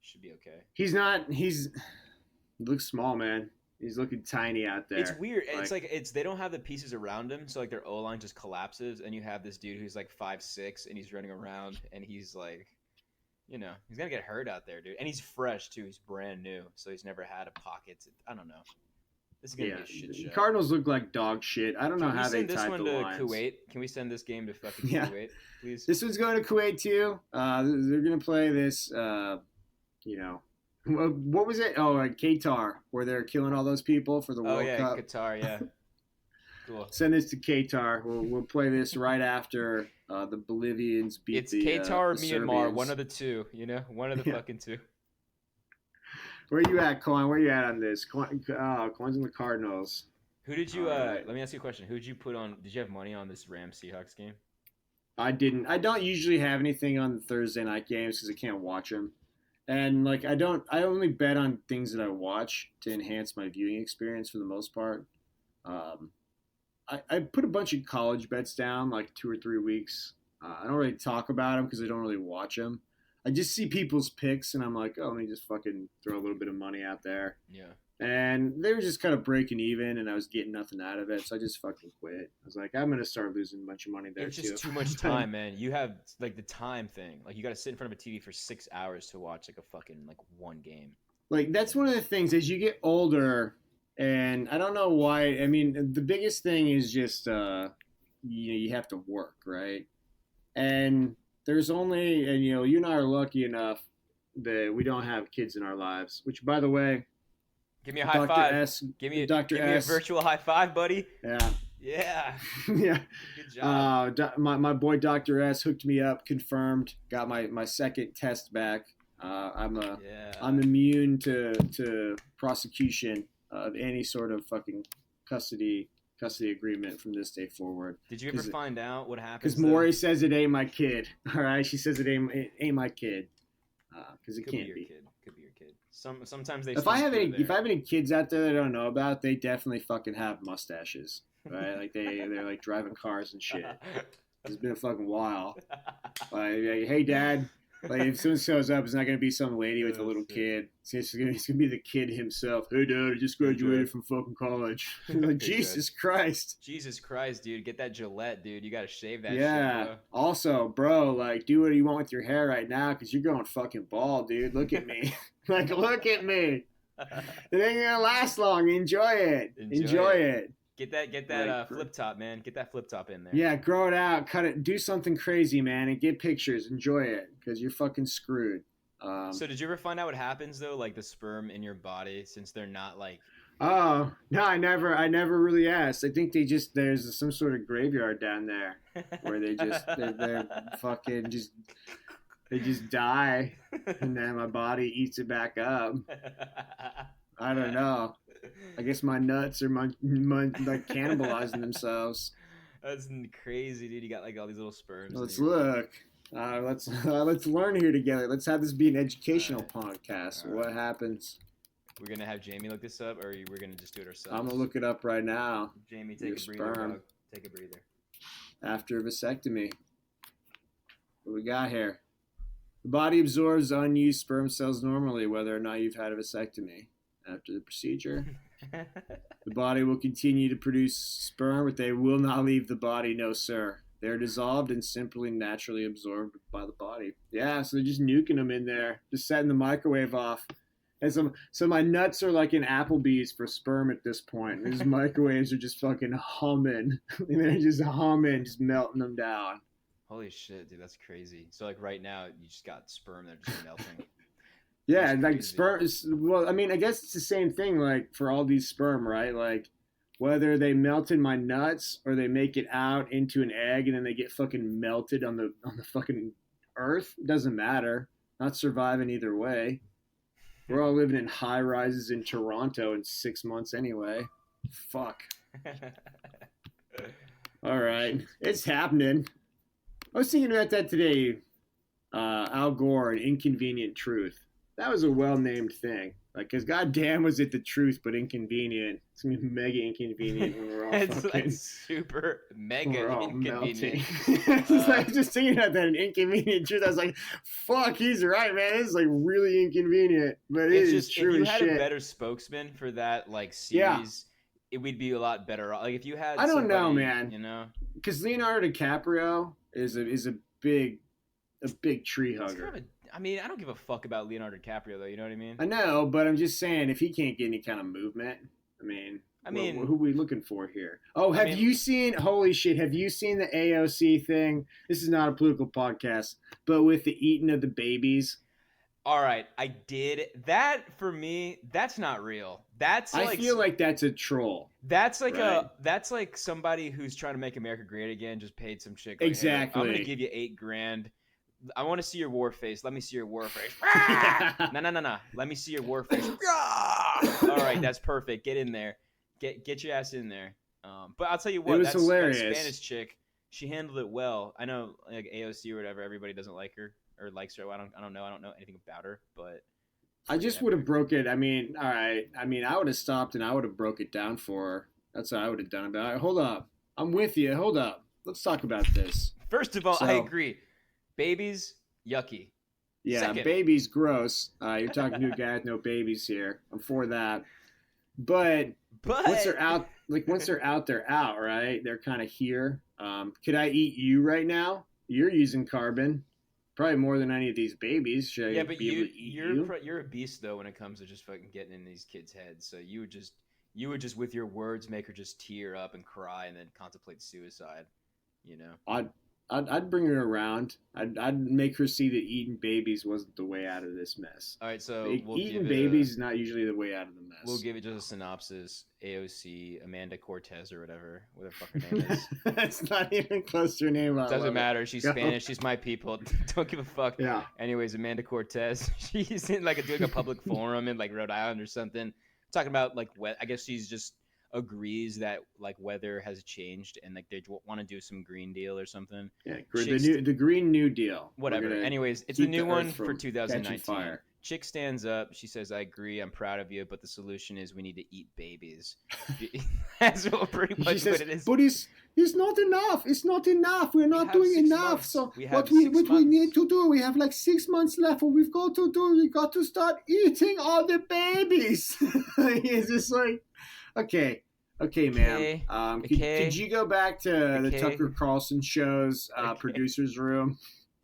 should be okay. He looks small, man. He's looking tiny out there. It's weird. It's like they don't have the pieces around him, so like their O line just collapses, and you have this dude who's like 5'6", and he's running around, and he's like, he's gonna get hurt out there, dude. And he's fresh too. He's brand new, so he's never had a pocket. I don't know. This is gonna be a shit show. Cardinals look like dog shit. I don't know Can we how they send this tied one the to lines. Kuwait? Can we send this game to fucking Yeah. Kuwait, please? This one's going to Kuwait too. They're gonna play this. What was it? Oh, Qatar, where they're killing all those people for the Oh World yeah, Cup. Qatar, yeah. Cool. Send this to Qatar. We'll play this right after the Bolivians beat It's the Qatar or the Myanmar, Serbians. one of the two. One of the Yeah. fucking two. Where you at, Coin? Where you at on this? Coin's on the Cardinals. Who did you? Alright. Let me ask you a question. Who did you put on? Did you have money on this Rams Seahawks game? I didn't. I don't usually have anything on the Thursday night games because I can't watch them, and I don't. I only bet on things that I watch to enhance my viewing experience for the most part. I put a bunch of college bets down like 2 or 3 weeks. I don't really talk about them because I don't really watch them. I just see people's picks and I'm like, oh, let me just fucking throw a little bit of money out there. Yeah. And they were just kind of breaking even, and I was getting nothing out of it, so I just fucking quit. I was like, I'm gonna start losing a bunch of money there It's too. just too much time, man. You have like the time thing. Like you got to sit in front of a TV for 6 hours to watch like a fucking like one game. Like that's one of the things as you get older, and I don't know why. I mean, the biggest thing is just you have to work, right? And there's only, and you and I are lucky enough that we don't have kids in our lives. Which, by the way, Give me a high Doctor five. S, Doctor Give me a S, virtual high five, buddy. yeah, Yeah. yeah. Good job. My boy Doctor S hooked me up, confirmed, got my second test back. I'm immune to prosecution of any sort of fucking custody agreement from this day forward. Did you ever find out what happened? Because Maury says it ain't my kid. All right, she says it ain't my kid. Because it can't be. Could be your kid. Sometimes they. If I have any kids out there that I don't know about, they definitely fucking have mustaches, right? Like they're like driving cars and shit. It's been a fucking while. Like, hey, Dad. Like if someone shows up, it's not gonna be some lady with a little kid. It's gonna be the kid himself. Hey, Dad, I just graduated from fucking college. Like Jesus Christ. Jesus Christ, dude, get that Gillette, dude. You gotta shave that. Yeah. Shit, bro. Also, bro, like do what you want with your hair right now, because you're going fucking bald, dude. Look at me. Like look at me. It ain't gonna last long. Enjoy it. Enjoy it. Get that flip top, man. Get that flip top in there. Yeah, grow it out, cut it, do something crazy, man, and get pictures. Enjoy it, because you're fucking screwed. So did you ever find out what happens though, like the sperm in your body, since they're not like? Oh no, I never really asked. I think there's some sort of graveyard down there where they're fucking they just die, and then my body eats it back up. I don't know. I guess my nuts are my like cannibalizing themselves. That's crazy, dude. You got like all these little sperms. Let's look. Let's learn here together. Let's have this be an educational podcast. Right. What happens? We're gonna have Jamie look this up, or we're gonna just do it ourselves. I'm gonna look it up right now. Jamie, take a breather. Dog. Take a breather. After vasectomy, what we got here? The body absorbs unused sperm cells normally, whether or not you've had a vasectomy. After the procedure, the body will continue to produce sperm, but they will not leave the body. No, sir. They're dissolved and simply naturally absorbed by the body. Yeah, so they're just nuking them in there, just setting the microwave off. And so my nuts are like in Applebee's for sperm at this point. These microwaves are just fucking humming. And they're just humming, just melting them down. Holy shit, dude, that's crazy. So like right now, you just got sperm that are just melting. Yeah, like sperm. Well, I mean, I guess it's the same thing. Like for all these sperm, right? Like whether they melt in my nuts or they make it out into an egg and then they get fucking melted on the fucking earth, doesn't matter. Not surviving either way. We're all living in high rises in Toronto in 6 months anyway. Fuck. All right, it's happening. I was thinking about that today. Al Gore, An Inconvenient Truth. That was a well-named thing. Like, because goddamn was it the truth, but inconvenient. It's going to be mega inconvenient when we're all it's like super mega inconvenient. I was just thinking about that, An Inconvenient Truth. I was like, fuck, he's right, man. It's like really inconvenient. But it's just true if you as had shit. a better spokesman for that, like, series, we'd be a lot better. Like, if you had I don't know, man. You know? Because Leonardo DiCaprio is a big tree hugger. I mean, I don't give a fuck about Leonardo DiCaprio, though. You know what I mean? I know, but I'm just saying, if he can't get any kind of movement, I mean, who are we looking for here? Oh, you seen? Holy shit! Have you seen the AOC thing? This is not a political podcast, but with the eating of the babies. All right, I did that. For me, that's not real. I feel like that's a troll. That's like that's like somebody who's trying to make America great again. Just paid some chick. Like, exactly. Hey, I'm gonna give you $8,000. I want to see your war face. Let me see your war face. No. Let me see your war face. All right, that's perfect. Get in there. Get your ass in there. But I'll tell you what. It was hilarious. That Spanish chick, she handled it well. I know, like AOC or whatever, everybody doesn't like her or likes her. I don't know. I don't know anything about her, but I just would have broke it. I mean, all right. I mean, I would have stopped and I would have broke it down for her. That's what I would have done. But right, hold up. I'm with you. Hold up. Let's talk about this. First of all, I agree. Babies, yucky. Yeah, Second. Babies, gross. You're talking to a guy with no babies here. I'm for that. But once they're out, they're out, right? They're kind of here. Could I eat you right now? You're using carbon, probably more than any of these babies. Should I be able to eat you? You're a beast though when it comes to just fucking getting in these kids' heads. So you would just with your words make her just tear up and cry and then contemplate suicide. You know. I'd bring her around. I'd make her see that eating babies wasn't the way out of this mess. All right, so Like, eating babies is not usually the way out of the we'll mess. give it just a synopsis. AOC Amanda Cortez or whatever the fuck her name is. That's not even close to her name. Doesn't matter. She's Go. Spanish. She's my people. Don't give a fuck. Yeah. Anyways, Amanda Cortez. She's in like doing a public forum in like Rhode Island or something, talking about like I guess she's just agrees that like weather has changed and like they want to do some Green Deal or something. Yeah, the Green New Deal. Whatever. Anyways, it's a new one for 2019. Chick stands up. She says, "I agree. I'm proud of you, but the solution is we need to eat babies." That's what pretty much what it is. But it's not enough. It's not enough. We're not doing enough. Months. So what we need to do, we have like 6 months left. What we've got to do, we got to start eating all the babies. It's just like, okay, ma'am. Could you go back to the Tucker Carlson show's producer's room?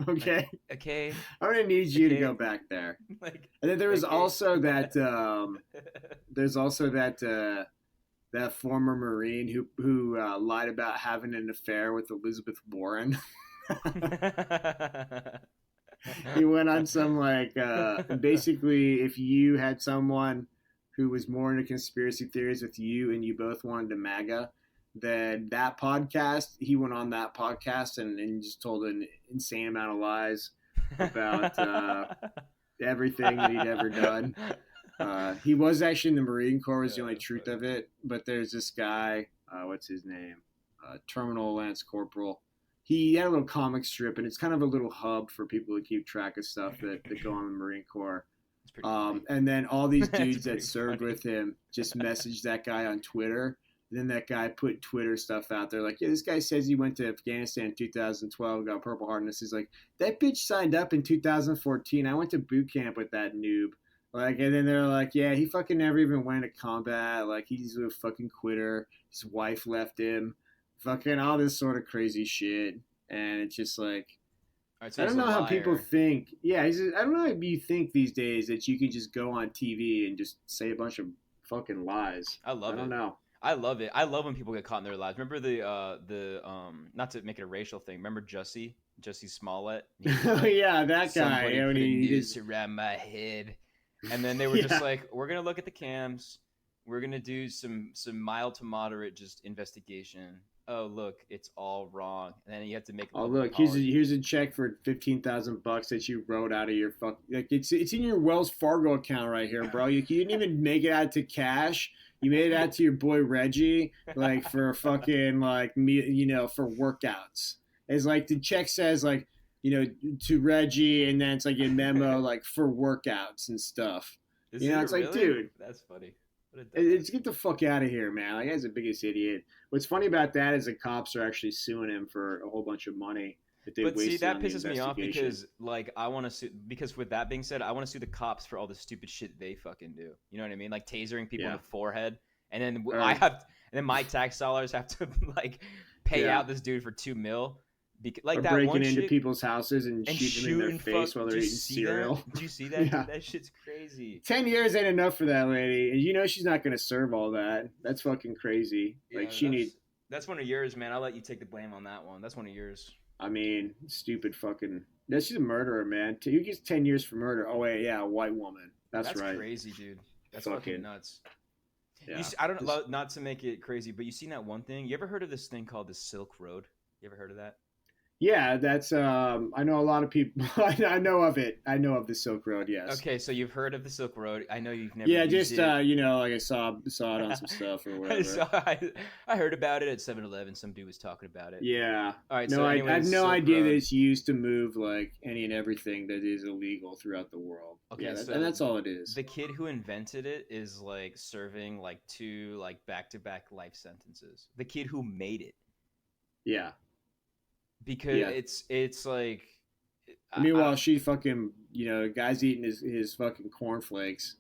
Okay. Okay. I'm gonna need you to go back there. Like, and then there was also that. There's also that former Marine who lied about having an affair with Elizabeth Warren. He went on some like basically, if you had someone who was more into conspiracy theories with you and you both wanted to MAGA, then that podcast, he went on that podcast and just told an insane amount of lies about everything that he'd ever done. He was actually in the Marine Corps, was the only truth of it. But there's this guy, what's his name? Terminal Lance Corporal. He had a little comic strip, and it's kind of a little hub for people to keep track of stuff that go on in the Marine Corps. And then all these dudes that served with him just messaged that guy on Twitter. And then that guy put Twitter stuff out there like, yeah, this guy says he went to Afghanistan in 2012, got Purple Heart. And this is like, that bitch signed up in 2014. I went to boot camp with that noob. Like, and then they're like, yeah, he fucking never even went into combat. Like, he's a fucking quitter. His wife left him. Fucking all this sort of crazy shit. And it's just like, so I don't know how people think. Yeah, I don't know if you think these days that you can just go on TV and just say a bunch of fucking lies. I don't know. I love it. I love when people get caught in their lies. Remember the not to make it a racial thing. Remember Jussie Smollett? Oh yeah, that guy. Somebody put a noose around my head. And then they were just like, we're gonna look at the cams. We're gonna do some mild to moderate just investigation. Oh look, it's all wrong. And then you have to make. Oh look, here's a check for $15,000 that you wrote out of your fuck. Like it's in your Wells Fargo account right here, bro. You didn't even make it out to cash. You made it out to your boy Reggie, like for fucking like me, for workouts. It's like the check says like, to Reggie, and then it's like a memo like for workouts and stuff. It's like, dude, that's funny. It's get the fuck out of here, man. Like, that's the biggest idiot. What's funny about that is the cops are actually suing him for a whole bunch of money that they wasted. See, that pisses me off because, like, I want to sue. Because with that being said, I want to sue the cops for all the stupid shit they fucking do. You know what I mean? Like tasering people in the forehead, and then and then my tax dollars have to like pay out this dude for $2 million. Like or that breaking one into shit, people's houses and shooting them in their face while they're eating cereal. Did you see that? Yeah. That shit's crazy. 10 years ain't enough for that lady. And she's not going to serve all that. That's fucking crazy. Yeah, like, that's one of yours, man. I'll let you take the blame on that one. That's one of yours. I mean, stupid fucking... She's a murderer, man. Who gets 10 years for murder? Oh, wait, yeah, a white woman. That's right. That's crazy, dude. That's fucking nuts. Yeah. I don't know, not to make it crazy, but you seen that one thing? You ever heard of this thing called the Silk Road? You ever heard of that? Yeah, that's I know a lot of people. I know of it. I know of the Silk Road. Yes. Okay, so you've heard of the Silk Road. I know you've never. Yeah, just like I saw it on some stuff or whatever. I heard about it at 7-Eleven. Some dude was talking about it. Yeah. All right. No, so I have no idea Road. that it's used to move like any and everything that is illegal throughout the world. Okay, yeah, and that's all it is. The kid who invented it is like serving like 2 like back-to-back life sentences. The kid who made it. Yeah. Because it's like. Meanwhile, she fucking guy's eating his fucking cornflakes,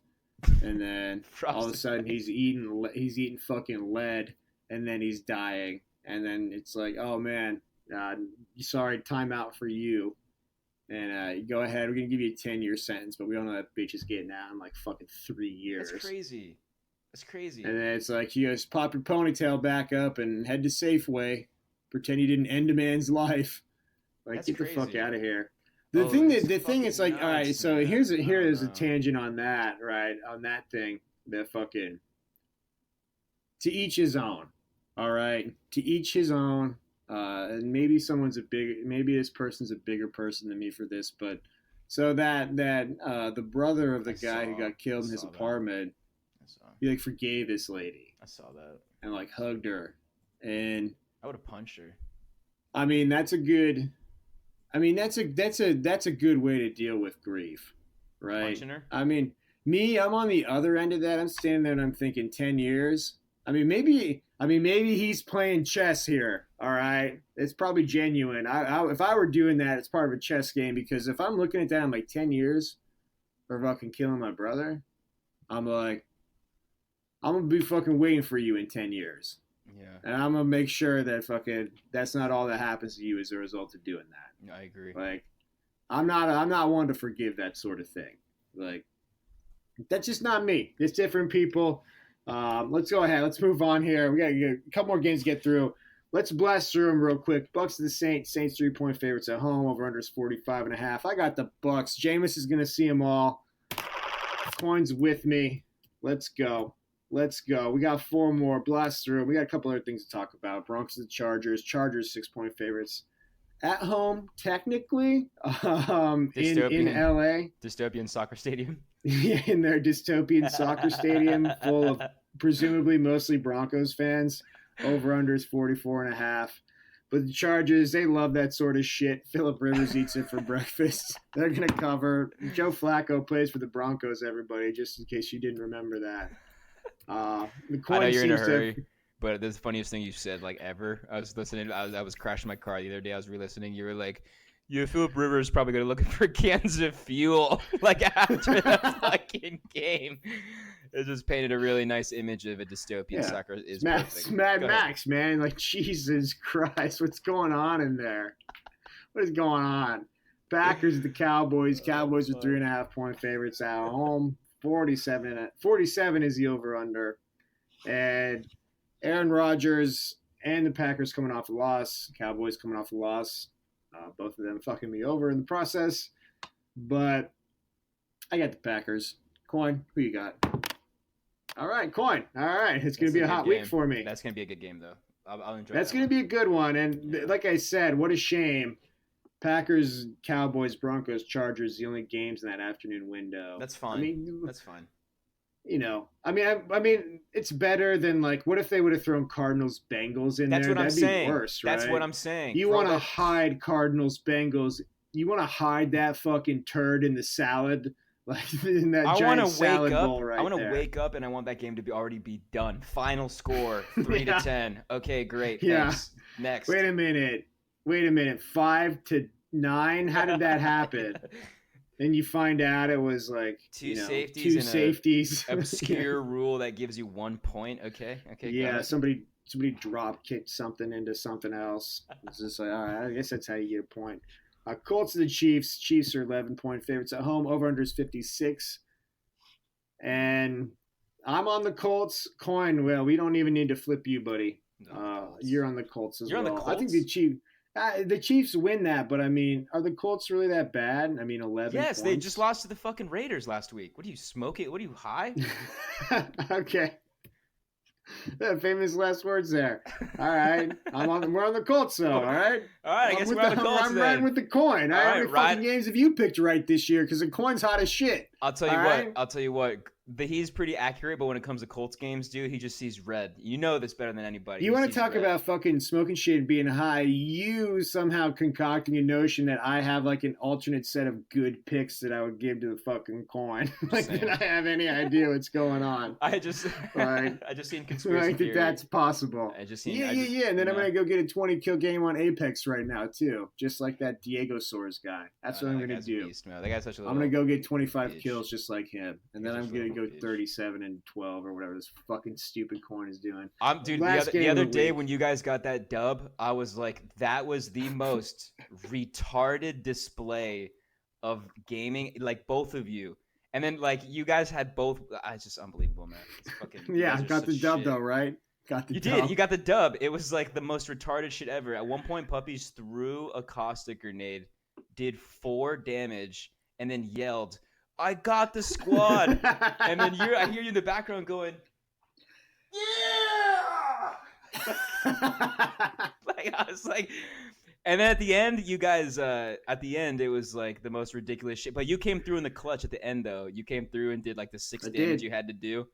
and then all of a sudden he's eating fucking lead, and then he's dying, and then it's like, oh man, sorry, time out for you, and go ahead, we're gonna give you a 10-year sentence, but we don't know that bitch is getting out in like fucking 3 years. That's crazy. That's crazy. And then it's like, you just pop your ponytail back up and head to Safeway. pretend he didn't end a man's life. Like, That's get the crazy. fuck out of here. Oh, it's The thing fucking is like, all right, nuts, so man. here I don't is a know. tangent on that, right? On that thing, the fucking to each his own. All right, to each his own. And maybe maybe this person's a bigger person than me for this, but so that the brother of the guy who got killed in his apartment, he like forgave this lady. I saw that. And like hugged her, and I would have punched her. I mean that's a good. I mean that's a good way to deal with grief, right? Punching her? I mean, I'm on the other end of that. I'm standing there and I'm thinking 10 years. Maybe he's playing chess here. All right, it's probably genuine. If I were doing that, it's part of a chess game, because if I'm looking at that, I'm like 10 years for fucking killing my brother. I'm like, I'm gonna be fucking waiting for you in 10 years. Yeah. And I'm gonna make sure that fucking that's not all that happens to you as a result of doing that. I agree. Like, I'm not one to forgive that sort of thing. Like, that's just not me. It's different people. Let's go ahead. Let's move on here. We got a couple more games to get through. Let's blast through them real quick. Bucks to the Saints. Saints 3-point favorites at home. Over under is 45.5. I got the Bucks. Jameis is gonna see them all. Coins with me. Let's go. Let's go. We got 4 more. Blast through. We got a couple other things to talk about. Broncos and Chargers. Chargers 6-point favorites. At home, technically, in LA. Dystopian soccer stadium. In their dystopian soccer stadium full of presumably mostly Broncos fans. Over under is 44.5. But the Chargers, they love that sort of shit. Phillip Rivers eats it for breakfast. They're going to cover. Joe Flacco plays for the Broncos, everybody, just in case you didn't remember that. The coin I know you're in a hurry, but the funniest thing you said, like, ever. I was listening. I was crashing my car the other day. I was re-listening. You were like, "Yeah, Phillip Rivers is probably gonna looking for cans of fuel like after the fucking game." It just painted a really nice image of a dystopian soccer. Is perfect. Mad Max, man. Like, Jesus Christ, what's going on in there? What is going on? Packers, the Cowboys. Cowboys are 3.5-point favorites at home. 47 is the over-under. And Aaron Rodgers and the Packers coming off a loss. Cowboys coming off a loss. Both of them fucking me over in the process. But I got the Packers. Coin, who you got? All right, Coin. All right. It's going to be a hot week for me. That's going to be a good game, though. I'll enjoy That's going to be a good one. And like I said, what a shame. Packers, Cowboys, Broncos, Chargers, the only games in that afternoon window. That's fine. That's fine. You know, I mean, it's better than, like, what if they would have thrown Cardinals, Bengals in there? That's what I'm saying. That'd be worse, right? That's what I'm saying. You want to hide Cardinals, Bengals. You want to hide that fucking turd in the salad, like in that giant salad bowl right there. I want to wake up and I want that game to already be done. Final score 3-10. Okay, great. Thanks. Next. Wait a minute. 5-9. How did that happen? And you find out it was like two safeties. Obscure yeah. rule that gives you 1 point. Okay. Yeah, somebody drop kicked something into something else. It's just like, all right, I guess that's how you get a point. Colts to the Chiefs. Chiefs are 11-point favorites at home. Over under is 56. And I'm on the Colts. Coin. Well, we don't even need to flip you, buddy. You're on the Colts as well. You're on the Colts? I think the Chiefs win that, but I mean, are the Colts really that bad? I mean, 11 Yes, points? they just lost to the fucking Raiders last week. What do you smoke it? What are you high? Okay. Famous last words there. All right. We're on the Colts, though. All right. I guess we're on the Colts. I'm riding with the coin. All right. How many fucking games have you picked right this year? Because the coin's hot as shit. I'll tell you what. He's pretty accurate, but when it comes to Colts games, dude, he just sees red. You know this better than anybody. You want to talk about fucking smoking shit and being high? You somehow concocting a notion that I have like an alternate set of good picks that I would give to the fucking coin. Like, did I have any idea what's going on? I just seen conspiracy theory. That's possible. Yeah. And then I'm gonna go get a 20-kill game on Apex right now too, just like that Diego Soares guy. That's what I'm gonna do. That guy's such a I'm gonna go get 25 kills just like him, and then I'm gonna go 37-12 or whatever this fucking stupid coin is doing. Dude, the other day when you guys got that dub, I was like, that was the most retarded display of gaming, like both of you. And then like you guys had both. It's just unbelievable, man. It's fucking, yeah, got the dub though, right? Got the You dub. did. You got the dub. It was like the most retarded shit ever. At one point, Puppies threw a caustic grenade, did 4 damage, and then yelled, "I got the squad!" And then I hear you in the background going, "Yeah!" Like I was like, and then at the end, you guys, at the end, it was like the most ridiculous shit. But you came through in the clutch at the end, though. You came through and did like the 6 I damage did. you had to do.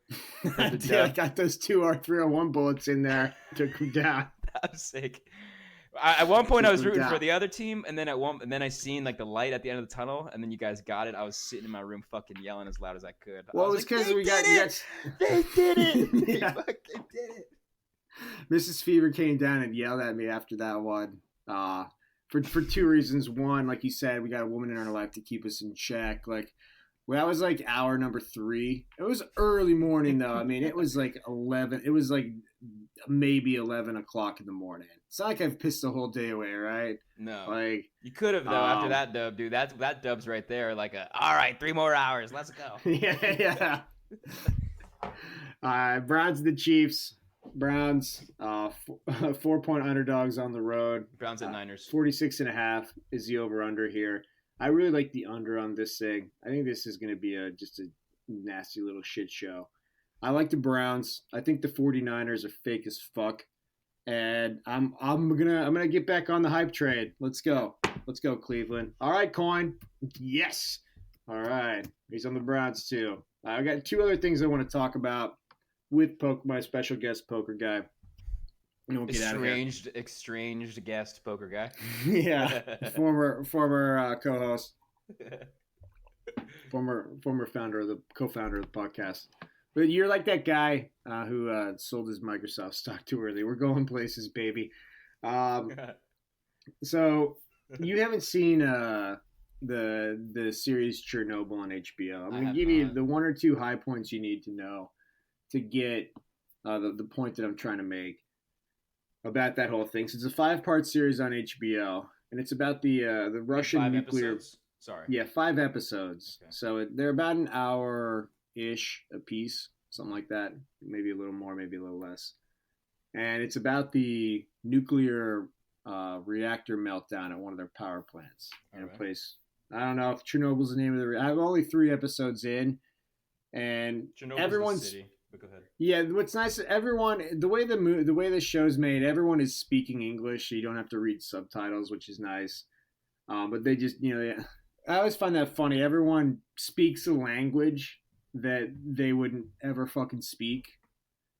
I did. I got those 2 R301 bullets in there. Took them down. That was sick. At one point, I was rooting for down. the other team, and then I seen like the light at the end of the tunnel, and then you guys got it. I was sitting in my room, fucking yelling as loud as I could. Well, it was because we got they did it. They Yeah. fucking did it. Mrs. Fever came down and yelled at me after that one. For 2 reasons. One, like you said, we got a woman in our life to keep us in check. Like, well, that was like hour number 3. It was early morning though. I mean, it was like 11. It was like maybe 11 o'clock in the morning. It's not like I've pissed the whole day away, right? No, Like you could have though after that dub, dude. That dub's right there. Like, all right, 3 more hours. Let's go. yeah. Browns and the Chiefs. Browns, 4-point underdogs on the road. Browns at Niners. 46.5 is the over-under here. I really like the under on this thing. I think this is going to be just a nasty little shit show. I like the Browns. I think the 49ers are fake as fuck. And I'm gonna get back on the hype train. Let's go, Cleveland. All right, coin. Yes. All right. He's on the Browns too. I got 2 other things I want to talk about with my special guest poker guy. We'll get out of here. Estranged guest poker guy. Yeah, former co-host, former co-founder of the podcast. But you're like that guy who sold his Microsoft stock too early. We're going places, baby. So you haven't seen the series Chernobyl on HBO. I'm going to give you the 1 or 2 high points you need to know to get the point that I'm trying to make about that whole thing. So it's a 5-part series on HBO, and it's about the Russian nuclear. Episodes? Sorry. Yeah, 5 episodes. Okay. So they're about an hour-ish a piece, something like that. Maybe a little more, maybe a little less. And it's about the nuclear reactor meltdown at one of their power plants in a place. I don't know if Chernobyl's the name of the. I'm only 3 episodes in, and everyone's. The city. But go ahead. Yeah, what's nice, everyone, the way the show's made, everyone is speaking English, so you don't have to read subtitles, which is nice. But they just, I always find that funny. Everyone speaks a language that they wouldn't ever fucking speak,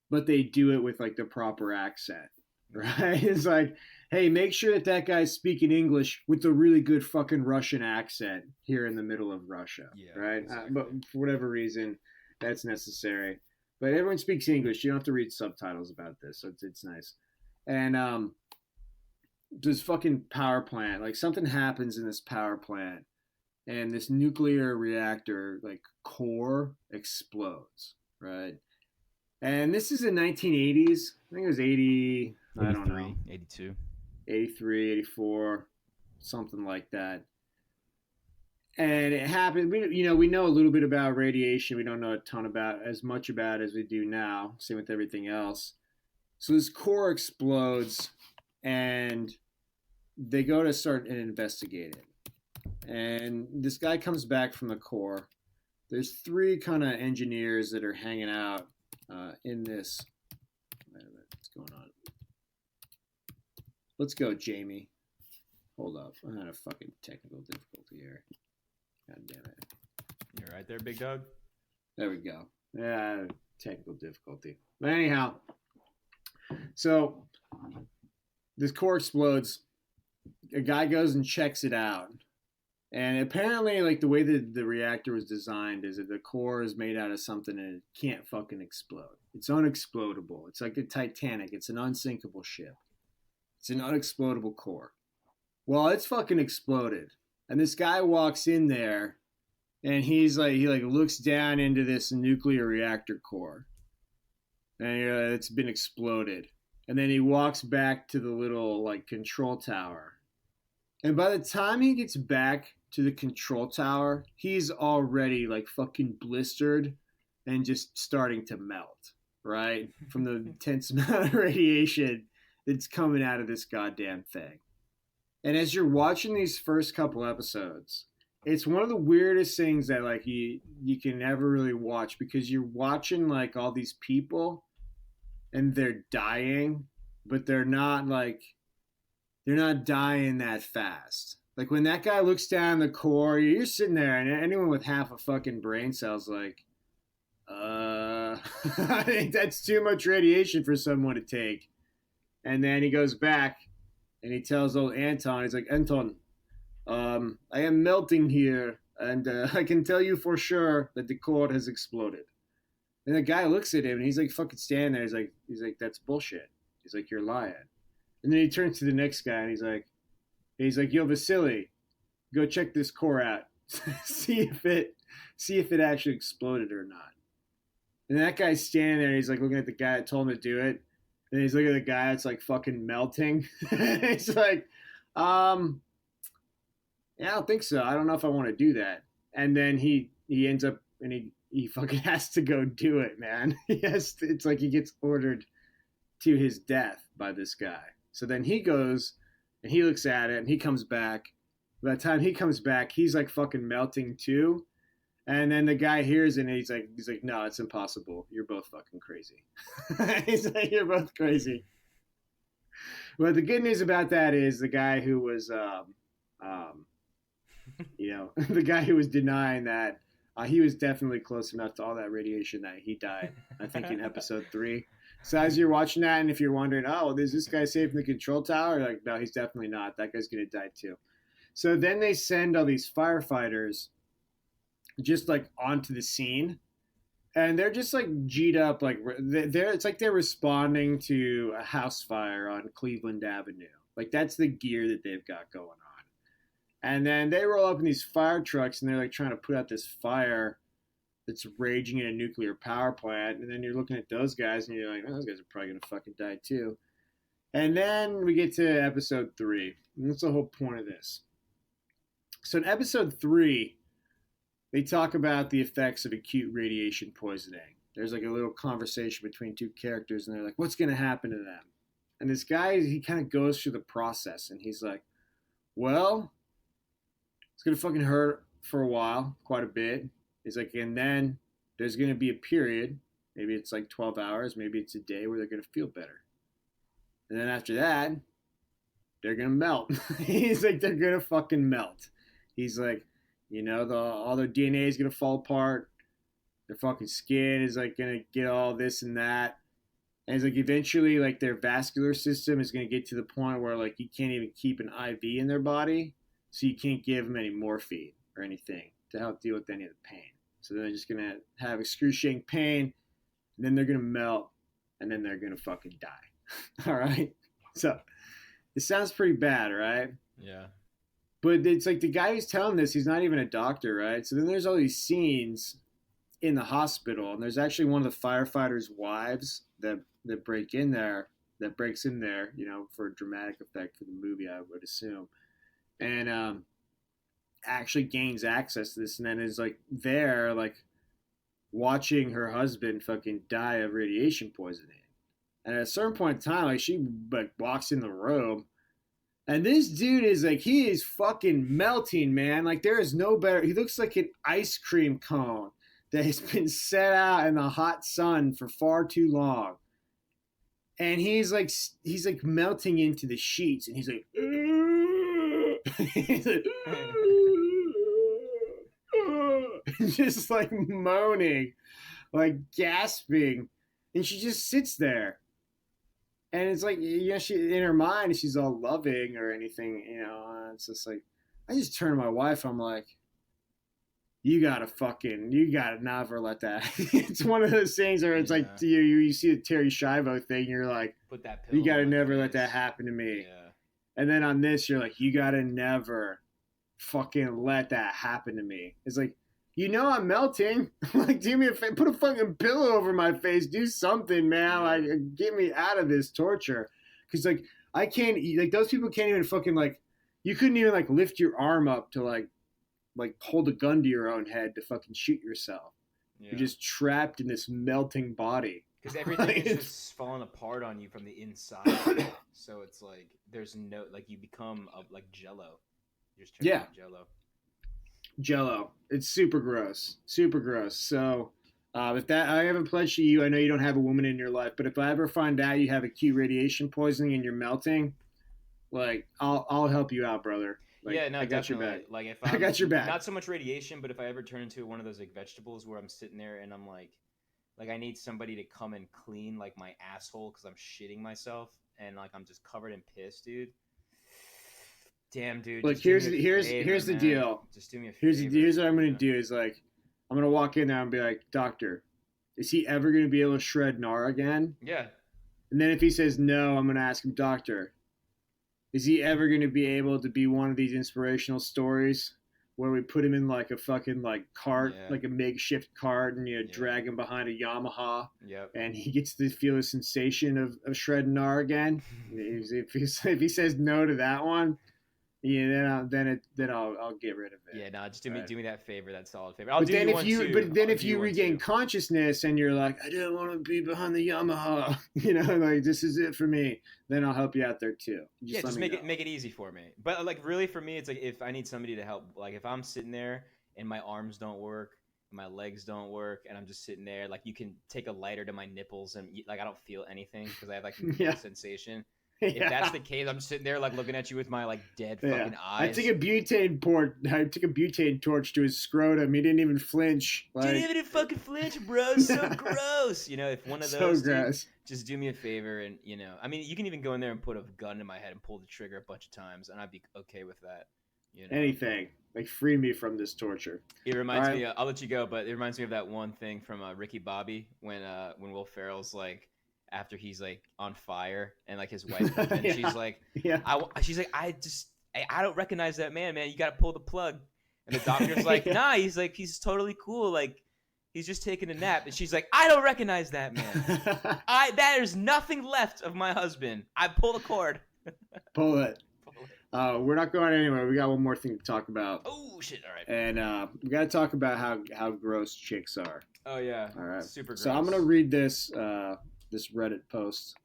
but they do it with like the proper accent, right? It's like, hey, make sure that guy's speaking English with a really good fucking Russian accent here in the middle of Russia, right? Exactly. But for whatever reason, that's necessary. But everyone speaks English. You don't have to read subtitles about this, so it's nice. And this fucking power plant, like something happens in this power plant, and this nuclear reactor, like core, explodes, right? And this is in 1980s. I think it was 80. I don't know. 82. 83, 84, something like that. And it happened. We know a little bit about radiation. We don't know a ton about as much about as we do now. Same with everything else. So this core explodes, and they go to start and investigate it. And this guy comes back from the core. There's 3 kind of engineers that are hanging out in this. Wait a minute, what's going on? Let's go, Jamie. Hold up, I had a fucking technical difficulty here. God damn it. You're right there, big dog. There we go. Yeah, technical difficulty. But anyhow, so this core explodes. A guy goes and checks it out. And apparently, like, the way that the reactor was designed is that the core is made out of something and it can't fucking explode. It's unexplodable. It's like the Titanic. It's an unsinkable ship. It's an unexplodable core. Well, it's fucking exploded. And this guy walks in there, and he looks down into this nuclear reactor core, and it's been exploded. And then he walks back to the little like control tower, and by the time he gets back to the control tower, he's already like fucking blistered and just starting to melt. right? From the intense amount of radiation that's coming out of this goddamn thing. And as you're watching these first couple episodes, it's one of the weirdest things that like you can never really watch because you're watching like all these people and they're dying, but they're not dying that fast. Like when that guy looks down the core, you're sitting there, and anyone with half a fucking brain cell's like, I think that's too much radiation for someone to take. And then he goes back and he tells old Anton, he's like, Anton, I am melting here, and I can tell you for sure that the core has exploded. And the guy looks at him and he's like fucking standing there. He's like, that's bullshit. He's like, you're lying. And then he turns to the next guy and he's like, yo, Vasily, go check this core out. see if it actually exploded or not. And that guy's standing there, he's like looking at the guy that told him to do it. And he's looking at the guy that's like fucking melting. He's like, yeah, I don't think so. I don't know if I want to do that. And then he ends up and he fucking has to go do it, man. It's like he gets ordered to his death by this guy. So then he goes and he looks at it and he comes back. By the time he comes back, he's like fucking melting too. And then the guy hears it and he's like, no, it's impossible. You're both fucking crazy. He's like, you're both crazy. But the good news about that is the guy who was, the guy who was denying that, he was definitely close enough to all that radiation that he died, I think, in episode 3. So as you're watching that, and if you're wondering, oh, is this guy safe in the control tower? Like, no, he's definitely not. That guy's going to die too. So then they send all these firefighters just like onto the scene, and they're just like G'd up, like it's like they're responding to a house fire on Cleveland Avenue. Like that's the gear that they've got going on. And then they roll up in these fire trucks and they're like trying to put out this fire that's raging in a nuclear power plant. And then you're looking at those guys and you're like, oh, those guys are probably gonna fucking die too. And then we get to episode 3, and that's the whole point of this. So in episode 3, they talk about the effects of acute radiation poisoning. There's like a little conversation between two characters, and they're like, what's going to happen to them? And this guy, he kind of goes through the process, and he's like, well, it's going to fucking hurt for a while, quite a bit. He's like, and then there's going to be a period, maybe it's like 12 hours, maybe it's a day where they're going to feel better. And then after that, they're going to melt. He's like, they're going to fucking melt. He's like, you know, all their DNA is going to fall apart. Their fucking skin is like going to get all this and that. And it's like eventually like their vascular system is going to get to the point where like you can't even keep an IV in their body. So you can't give them any morphine or anything to help deal with any of the pain. So they're just going to have excruciating pain. And then they're going to melt. And then they're going to fucking die. All right. So it sounds pretty bad, right? Yeah. But it's like the guy who's telling this, he's not even a doctor, right? So then there's all these scenes in the hospital, and there's actually one of the firefighters' wives that breaks in there, you know, for a dramatic effect for the movie, I would assume, and actually gains access to this, and then is like there, like watching her husband fucking die of radiation poisoning. And at a certain point in time, like she like walks in the room. And this dude is like, he is fucking melting, man. Like there is no better. He looks like an ice cream cone that has been set out in the hot sun for far too long. And he's like melting into the sheets, and he's like, he's like just like moaning, like gasping. And she just sits there. And it's like, you know, she in her mind, she's all loving or anything, you know. And it's just like, I just turn to my wife. I'm like, you gotta never let that. It's one of those things where it's like, you see the Terry Schiavo thing, you're like, put that pill you gotta never face. let that happen to me. Yeah. And then on this, you're like, you gotta never fucking let that happen to me. It's like, you know I'm melting. Like, do me a favor, put a fucking pillow over my face. Do something, man. Like, get me out of this torture. Because, like, I can't, like, those people can't even fucking, like, you couldn't even, like, lift your arm up to, like hold a gun to your own head to fucking shoot yourself. Yeah. You're just trapped in this melting body. because everything is just falling apart on you from the inside. So it's like there's no like you become like Jello. You're just turning into Jello. Jello. It's super gross. Super gross. So if that I haven't pledged to you, I know you don't have a woman in your life, but if I ever find out you have acute radiation poisoning and you're melting, like I'll help you out, brother. Like, yeah, no, I got definitely. your back. Like if I got your back. not so much radiation, but if I ever turn into one of those like vegetables where I'm sitting there and I'm like I need somebody to come and clean like my asshole because I'm shitting myself and like I'm just covered in piss, dude. Damn, dude. Look, here's the deal. Just do me a favor. Here's what I'm gonna do is like I'm gonna walk in there and be like, doctor, is he ever gonna be able to shred gnar again? Yeah. And then if he says no, I'm gonna ask him, doctor, is he ever gonna be able to be one of these inspirational stories where we put him in like a fucking like cart, like a makeshift cart, and drag him behind a Yamaha, and he gets to feel the sensation of shredding gnar again? if he says no to that one, yeah, then I'll get rid of it. Yeah, no, just do me that favor, that solid favor. But then if you regain consciousness and you're like, I don't want to be behind the Yamaha, like this is it for me, then I'll help you out there too. Just make it easy for me. But like really for me, it's like if I need somebody to help, like if I'm sitting there and my arms don't work, my legs don't work, and I'm just sitting there, like you can take a lighter to my nipples and like I don't feel anything because I have like no sensation. If that's the case, I'm sitting there like looking at you with my like dead fucking eyes. I took a butane torch to his scrotum. He didn't even flinch. Didn't even fucking flinch, bro. So gross. If one of those, just do me a favor and I mean, you can even go in there and put a gun in my head and pull the trigger a bunch of times, and I'd be okay with that. Anything like free me from this torture. It reminds me. I'll let you go, but it reminds me of that one thing from Ricky Bobby when Will Ferrell's like. After he's like on fire and like his wife comes in, she's like, I don't recognize that man. You got to pull the plug. And the doctor's like, nah, he's totally cool. Like he's just taking a nap. And she's like, I don't recognize that man. There's nothing left of my husband. I pull the cord. Pull it. We're not going anywhere. We got one more thing to talk about. Oh shit! All right. And we got to talk about how gross chicks are. Oh yeah. All right. Super gross. So I'm gonna read this Reddit post.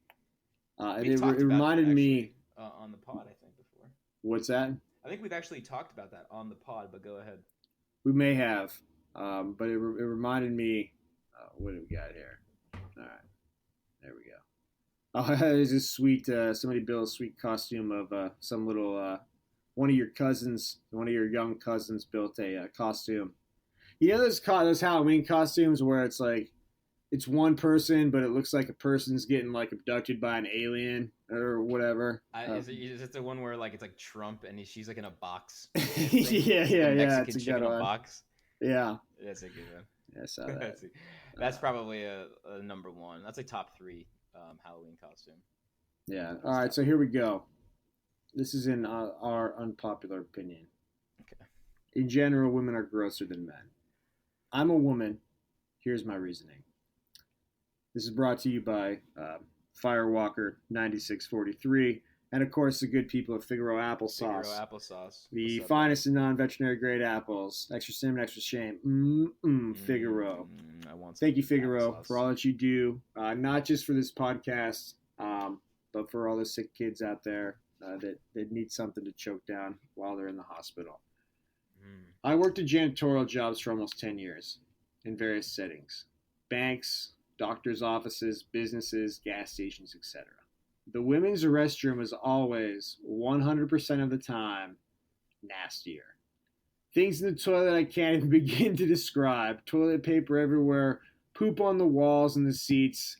It reminded me on the pod, I think before. What's that? I think we've actually talked about that on the pod, but go ahead. We may have, but it reminded me. What do we got here? All right, there we go. Oh, there's this sweet. Somebody built a sweet costume of some little. One of your young cousins built a costume. Those Halloween costumes where it's like. It's one person, but it looks like a person's getting like abducted by an alien or whatever. Is it the one where like it's like Trump and she's like in a box? Yeah. Mexican chick in a box. Yeah, that's a good one. Yeah, I saw that. That's probably a number one. That's a top 3 Halloween costume. Yeah. All right, so here we go. This is in our unpopular opinion. Okay. In general, women are grosser than men. I'm a woman. Here's my reasoning. This is brought to you by Firewalker 9643, and of course the good people of Figaro Applesauce. The finest and non-veterinary grade apples. Extra cinnamon, extra shame. Figaro. I want. Thank you, Figaro, for all that you do. Not just for this podcast, but for all the sick kids out there that need something to choke down while they're in the hospital. I worked at janitorial jobs for almost 10 years in various settings. Banks, doctors' offices, businesses, gas stations, etc. The women's restroom is always, 100% of the time, nastier. Things in the toilet I can't even begin to describe. Toilet paper everywhere, poop on the walls and the seats,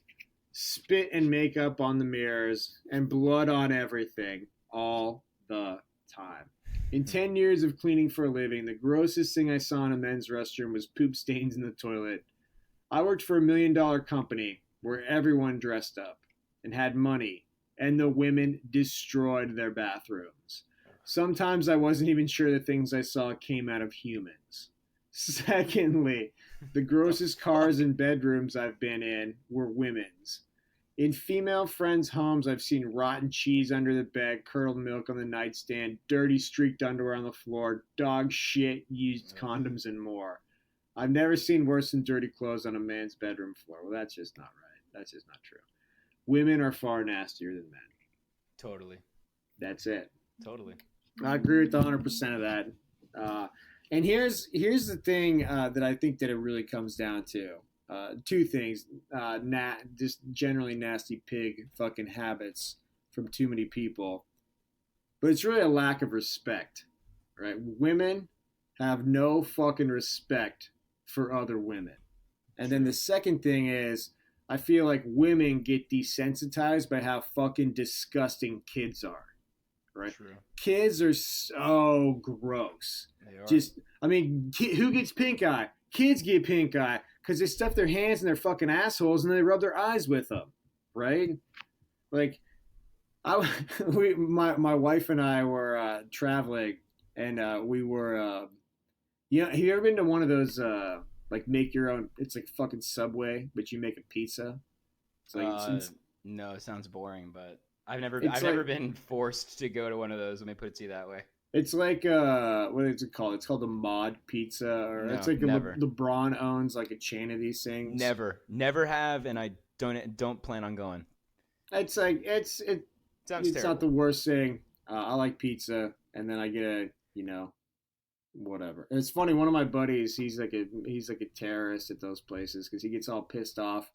spit and makeup on the mirrors, and blood on everything all the time. In 10 years of cleaning for a living, the grossest thing I saw in a men's restroom was poop stains in the toilet. I worked for $1 million company where everyone dressed up and had money, and the women destroyed their bathrooms. Sometimes I wasn't even sure the things I saw came out of humans. Secondly, the grossest cars and bedrooms I've been in were women's. In female friends' homes, I've seen rotten cheese under the bed, curdled milk on the nightstand, dirty streaked underwear on the floor, dog shit, used condoms, and more. I've never seen worse than dirty clothes on a man's bedroom floor. Well, that's just not right. That's just not true. Women are far nastier than men. Totally. That's it. Totally. I agree with 100% of that. And here's the thing that I think that it really comes down to. Two things. Just generally nasty pig fucking habits from too many people. But it's really a lack of respect, right? Women have no fucking respect for other women. And then the second thing is, I feel like women get desensitized by how fucking disgusting kids are, right? True. Kids are so gross. They are. Just, I mean, who gets pink eye? Kids get pink eye because they stuff their hands in their fucking assholes and then they rub their eyes with them, right? Like, my wife and I were traveling, and we were, have you ever been to one of those like make your own? It's like fucking Subway, but you make a pizza. It's like No, it sounds boring, but I've never It's never like- been forced to go to one of those. Let me put it to you that way. it's like what is it called? It's called the Mod Pizza, or No, it's like never. LeBron owns like a chain of these things. Never have, and I don't plan on going. It's like Sounds it's terrible. not the worst thing. I like pizza, and then I get a whatever. And it's funny. One of my buddies, he's like a terrorist at those places because he gets all pissed off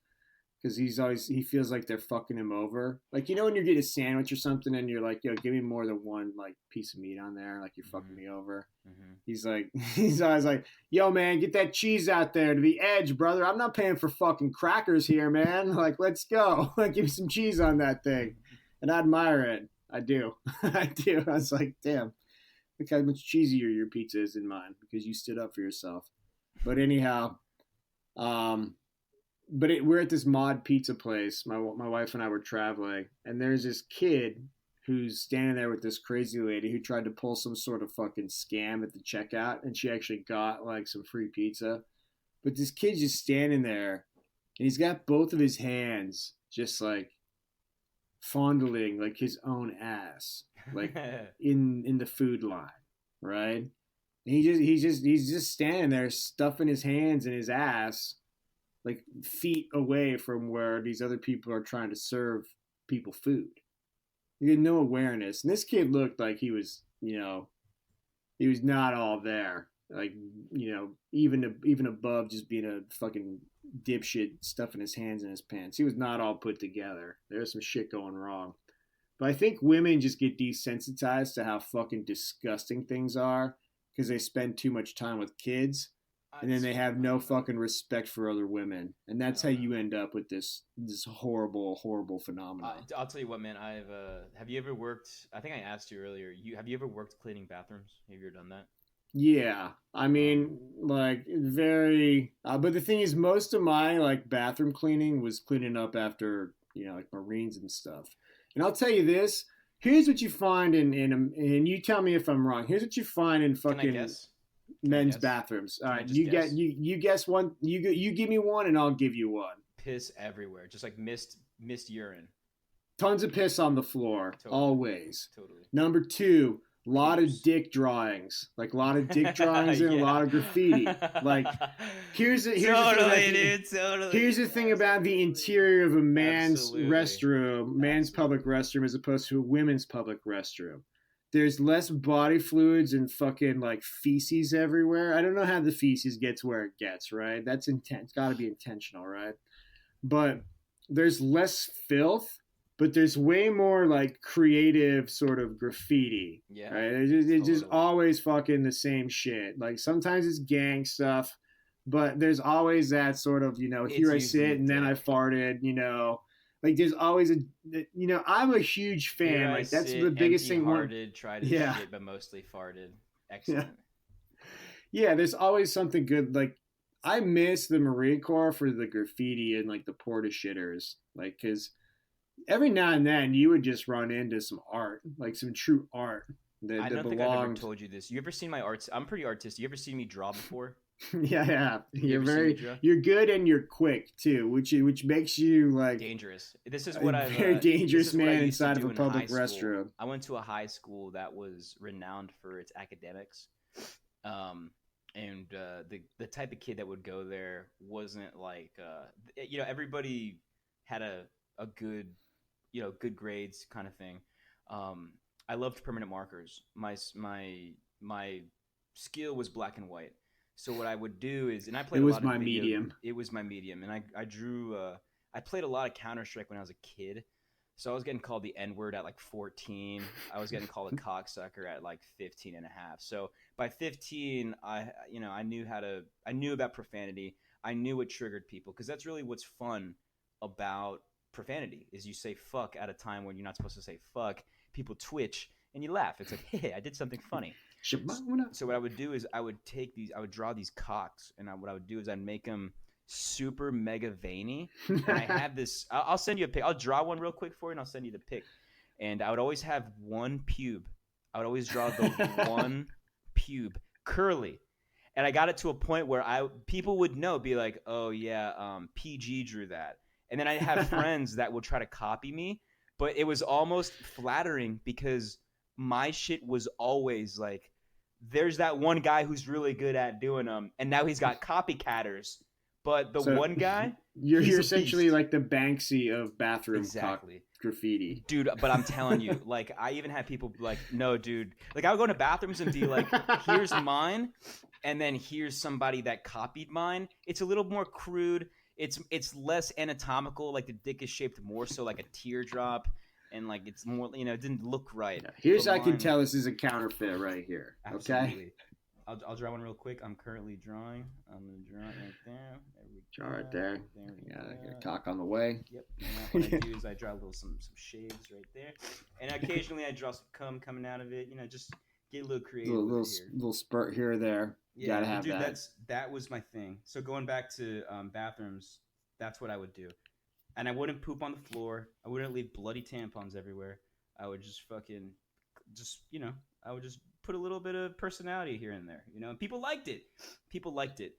because he feels like they're fucking him over. Like when you get a sandwich or something and you're like, yo, give me more than one like piece of meat on there, like you're fucking me over. Mm-hmm. He's always like, yo man, get that cheese out there to the edge, brother. I'm not paying for fucking crackers here, man. Like let's go. Like give me some cheese on that thing. And I admire it. I do. I do. I was like, damn, look how much cheesier your pizza is than mine because you stood up for yourself. But anyhow, we're at this Mod Pizza place. My wife and I were traveling, and there's this kid who's standing there with this crazy lady who tried to pull some sort of fucking scam at the checkout, and she actually got like some free pizza. But this kid's just standing there, and he's got both of his hands just like fondling like his own ass, like in the food line, right? And he's just standing there stuffing his hands in his ass, like feet away from where these other people are trying to serve people food. He had no awareness, and this kid looked like he was not all there. Like even above just being a fucking dipshit stuffing his hands in his pants. He was not all put together. There was some shit going wrong. But I think women just get desensitized to how fucking disgusting things are because they spend too much time with kids, and then they have no fucking respect for other women, and that's how you end up with this horrible phenomenon. I'll tell you what, man. Have you ever worked? I think I asked you earlier. Have you ever worked cleaning bathrooms? Have you ever done that? Yeah, I mean, like very. But the thing is, most of my like bathroom cleaning was cleaning up after like Marines and stuff. And I'll tell you this: here's what you find and you tell me if I'm wrong. Here's what you find in Can I fucking guess? men's bathrooms. All Can I right, just you guess? get you guess one. You give me one, and I'll give you one. Piss everywhere, just like missed urine. Tons of piss on the floor, Totally. always. Totally. Number two, a lot of Gross. dick drawings, like a lot of dick drawings and a lot of graffiti. Like, here's the thing about the interior of a man's Absolutely. restroom, man's public restroom, as opposed to a women's public restroom. There's less body fluids and fucking like feces everywhere. I don't know how the feces gets where it gets, right? That's intense. It's got to be intentional, right? But there's less filth, but there's way more like creative sort of graffiti. Yeah. Right? It's just Totally. always fucking the same shit. Like sometimes it's gang stuff, but there's always that sort of, It's here I usually sit and then I dick. farted, like there's always I'm a huge fan. Here I Like that's sit, the biggest thing. empty-hearted, tried to Yeah. shit, but mostly farted. Excellent. Yeah, there's always something good. Like I miss the Marine Corps for the graffiti and like the porta shitters, like because every now and then you would just run into some art, like some true art that, I that don't think I've ever belonged. told you this. You ever seen my arts? I'm pretty artistic. You ever seen me draw before? Yeah, You you're ever seen me draw? you're good and you're quick too, which makes you like Dangerous. This is a what I very dangerous man used to inside do of a in public high school. restroom. I went to a high school that was renowned for its academics, and the type of kid that would go there wasn't like everybody had a good, good grades kind of thing. I loved permanent markers. My skill was black and white. So what I would do is, and I It played a was lot of my video. medium. It was my medium, and I drew. I played a lot of Counter Strike when I was a kid. So I was getting called the N word at like 14. I was getting called a cocksucker at like 15 and a half. So by 15, I knew about profanity. I knew what triggered people, because that's really what's fun about profanity is you say fuck at a time when you're not supposed to say fuck. People twitch and you laugh. It's like, hey, I did something funny. So what I would do is I would draw these cocks, and what I would do is I'd make them super mega veiny. And I had this. I'll send you a pic. I'll draw one real quick for you, and I'll send you the pic. And I would always have one pube. I would always draw the one pube curly. And I got it to a point where people would know, be like, oh yeah, PG drew that. And then I have friends that would try to copy me, but it was almost flattering because my shit was always like, there's that one guy who's really good at doing them, and now he's got copycatters. But one guy, you're essentially like the Banksy of bathroom graffiti, dude. But I'm telling you, like, I even had people like, no, dude. Like, I would go into bathrooms and be like, here's mine, and then here's somebody that copied mine. It's a little more crude. It's less anatomical. Like, the dick is shaped more so like a teardrop. And like it's more, it didn't look right. Yeah. Here's how I can tell this is a counterfeit right here. Absolutely. Okay. I'll draw one real quick. I'm currently drawing. I'm gonna draw it right there. There we go. Draw right there. Get a cock on the way. Yep. And what I do is I draw some shades right there, and occasionally I draw some cum coming out of it. Just get a little creative. Little spurt here or there. You gotta have dude, that. That was my thing. So going back to bathrooms, that's what I would do. And I wouldn't poop on the floor. I wouldn't leave bloody tampons everywhere. I would just I would just put a little bit of personality here and there, And people liked it. People liked it.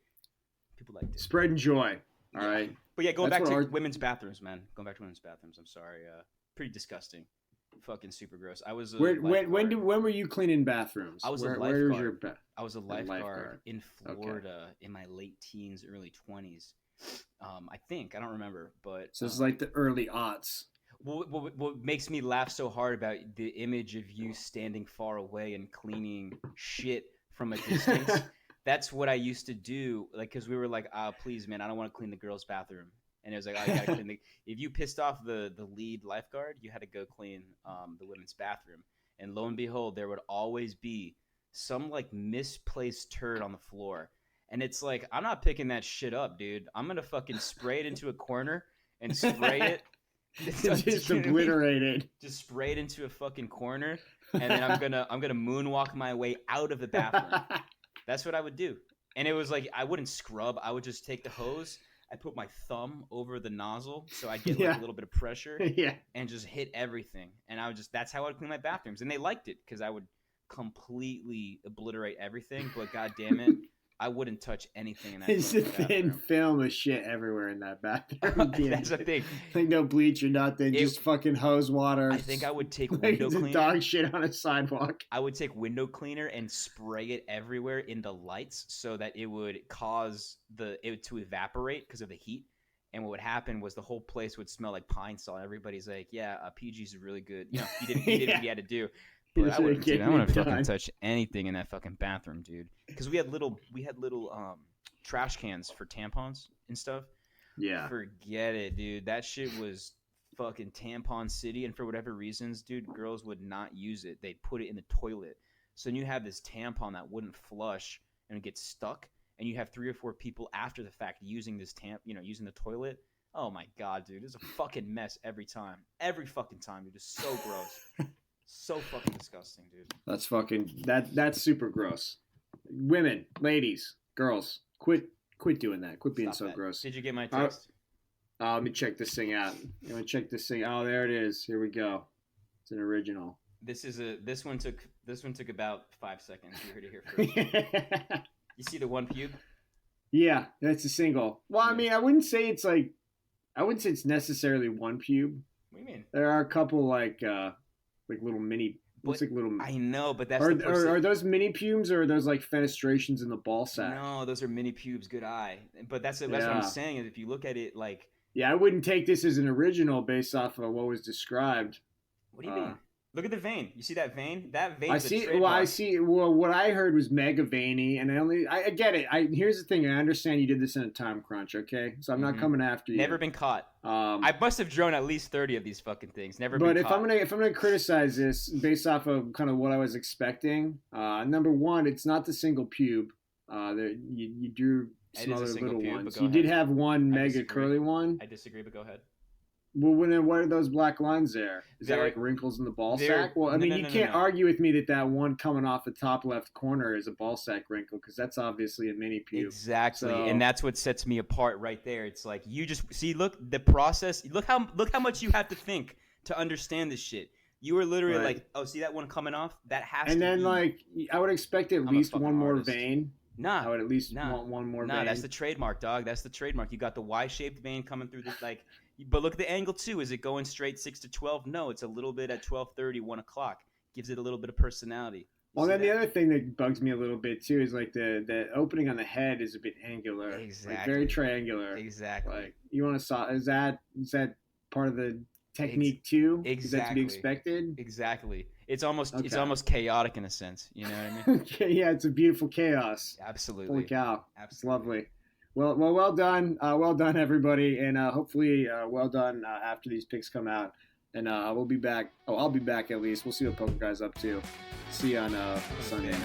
Spreading joy. All right. But yeah, going back to women's bathrooms, man. Going back to women's bathrooms. I'm sorry. Pretty disgusting. Fucking super gross. I was when were you cleaning bathrooms? I was a lifeguard. I was a lifeguard in Florida in my late teens, early 20s. I think, I don't remember, but so it's like the early aughts. What makes me laugh so hard about the image of you standing far away and cleaning shit from a distance? That's what I used to do, like, because we were like, please, man, I don't want to clean the girls' bathroom. And it was like, oh, you gotta clean if you pissed off the lead lifeguard, you had to go clean the women's bathroom. And lo and behold, there would always be some like misplaced turd on the floor. And it's like, I'm not picking that shit up, dude. I'm going to fucking spray it into a corner and spray it. Just obliterate it. Just spray it into a fucking corner. And then I'm gonna moonwalk my way out of the bathroom. That's what I would do. And it was like, I wouldn't scrub. I would just take the hose. I put my thumb over the nozzle so I get like a little bit of pressure. And just hit everything. And that's how I would clean my bathrooms. And they liked it because I would completely obliterate everything. But god damn it, I wouldn't touch anything in that. It's a thin film of shit everywhere in that bathroom. That's the thing. Like no bleach or nothing, just fucking hose water. I think I would take window cleaner. Dog shit on a sidewalk. I would take window cleaner and spray it everywhere in the lights so that it would cause it to evaporate because of the heat. And what would happen was the whole place would smell like pine saw. Everybody's like, yeah, PG's really good. He did what he had to do. But I wouldn't fucking touch anything in that fucking bathroom, dude. Because we had little trash cans for tampons and stuff. Yeah. Forget it, dude. That shit was fucking tampon city, and for whatever reasons, dude, girls would not use it. They'd put it in the toilet. So then you have this tampon that wouldn't flush and it gets stuck, and you have 3 or 4 people after the fact using this using the toilet. Oh my god, dude. It's a fucking mess every time. Every fucking time, dude. It's so gross. So fucking disgusting, dude. That's super gross. Women, ladies, girls, quit doing that. Quit being so gross. Did you get my text? Let me check this thing out. Oh, there it is. Here we go. It's an original. This one took about 5 seconds. You heard it here first. You see the one pube? Yeah, that's a single. Well, I mean, I wouldn't say it's necessarily one pube. What do you mean? There are a couple like little mini. Looks like little. I know, but that's are those mini pubes or are those like fenestrations in the ball sack? No, those are mini pubes. Good eye. But that's what I'm saying. Is if you look at it like Yeah, I wouldn't take this as an original based off of what was described. What do you mean? Look at the vein. You see that vein? That I vein's a see. trademark. Well, I see. Well, what I heard was mega veiny, and I get it. Here's the thing. I understand you did this in a time crunch. Okay, so I'm not coming after you. Never been caught. I must have drawn at least 30 of these fucking things. Never been caught. But if I'm gonna criticize this based off of kind of what I was expecting, number one, it's not the single pube. You drew some other little pube, ones. You did have one mega disagree. curly one. I disagree, but go ahead. Well, what are those black lines there? Is that like wrinkles in the ball sack? Well, I mean, you can't argue with me that one coming off the top left corner is a ball sack wrinkle because that's obviously a mini pube. Exactly, and that's what sets me apart right there. It's like you just see, look, the process. Look how much you have to think to understand this shit. You were literally like, oh, see that one coming off? That has to be. And then like, I would expect at least one more vein. Nah, I would at least want one more vein. Nah, that's the trademark, dog. That's the trademark. You got the Y-shaped vein coming through this, like. But look at the angle too. Is it going straight 6 to 12? No, it's a little bit at 12:30, 1 o'clock. Gives it a little bit of personality. Well, then the other thing that bugs me a little bit too is like the opening on the head is a bit angular, exactly, like very triangular. Exactly. Like you want to saw is that part of the technique too? Exactly. Is that to be expected? Exactly. It's almost chaotic in a sense. You know what I mean? Yeah, it's a beautiful chaos. Absolutely. Holy cow! Absolutely. It's lovely. Well done. Well done, everybody, and hopefully, well done after these picks come out. And we'll be back. Oh, I'll be back at least. We'll see what Poker Guy's up to. See you on Sunday.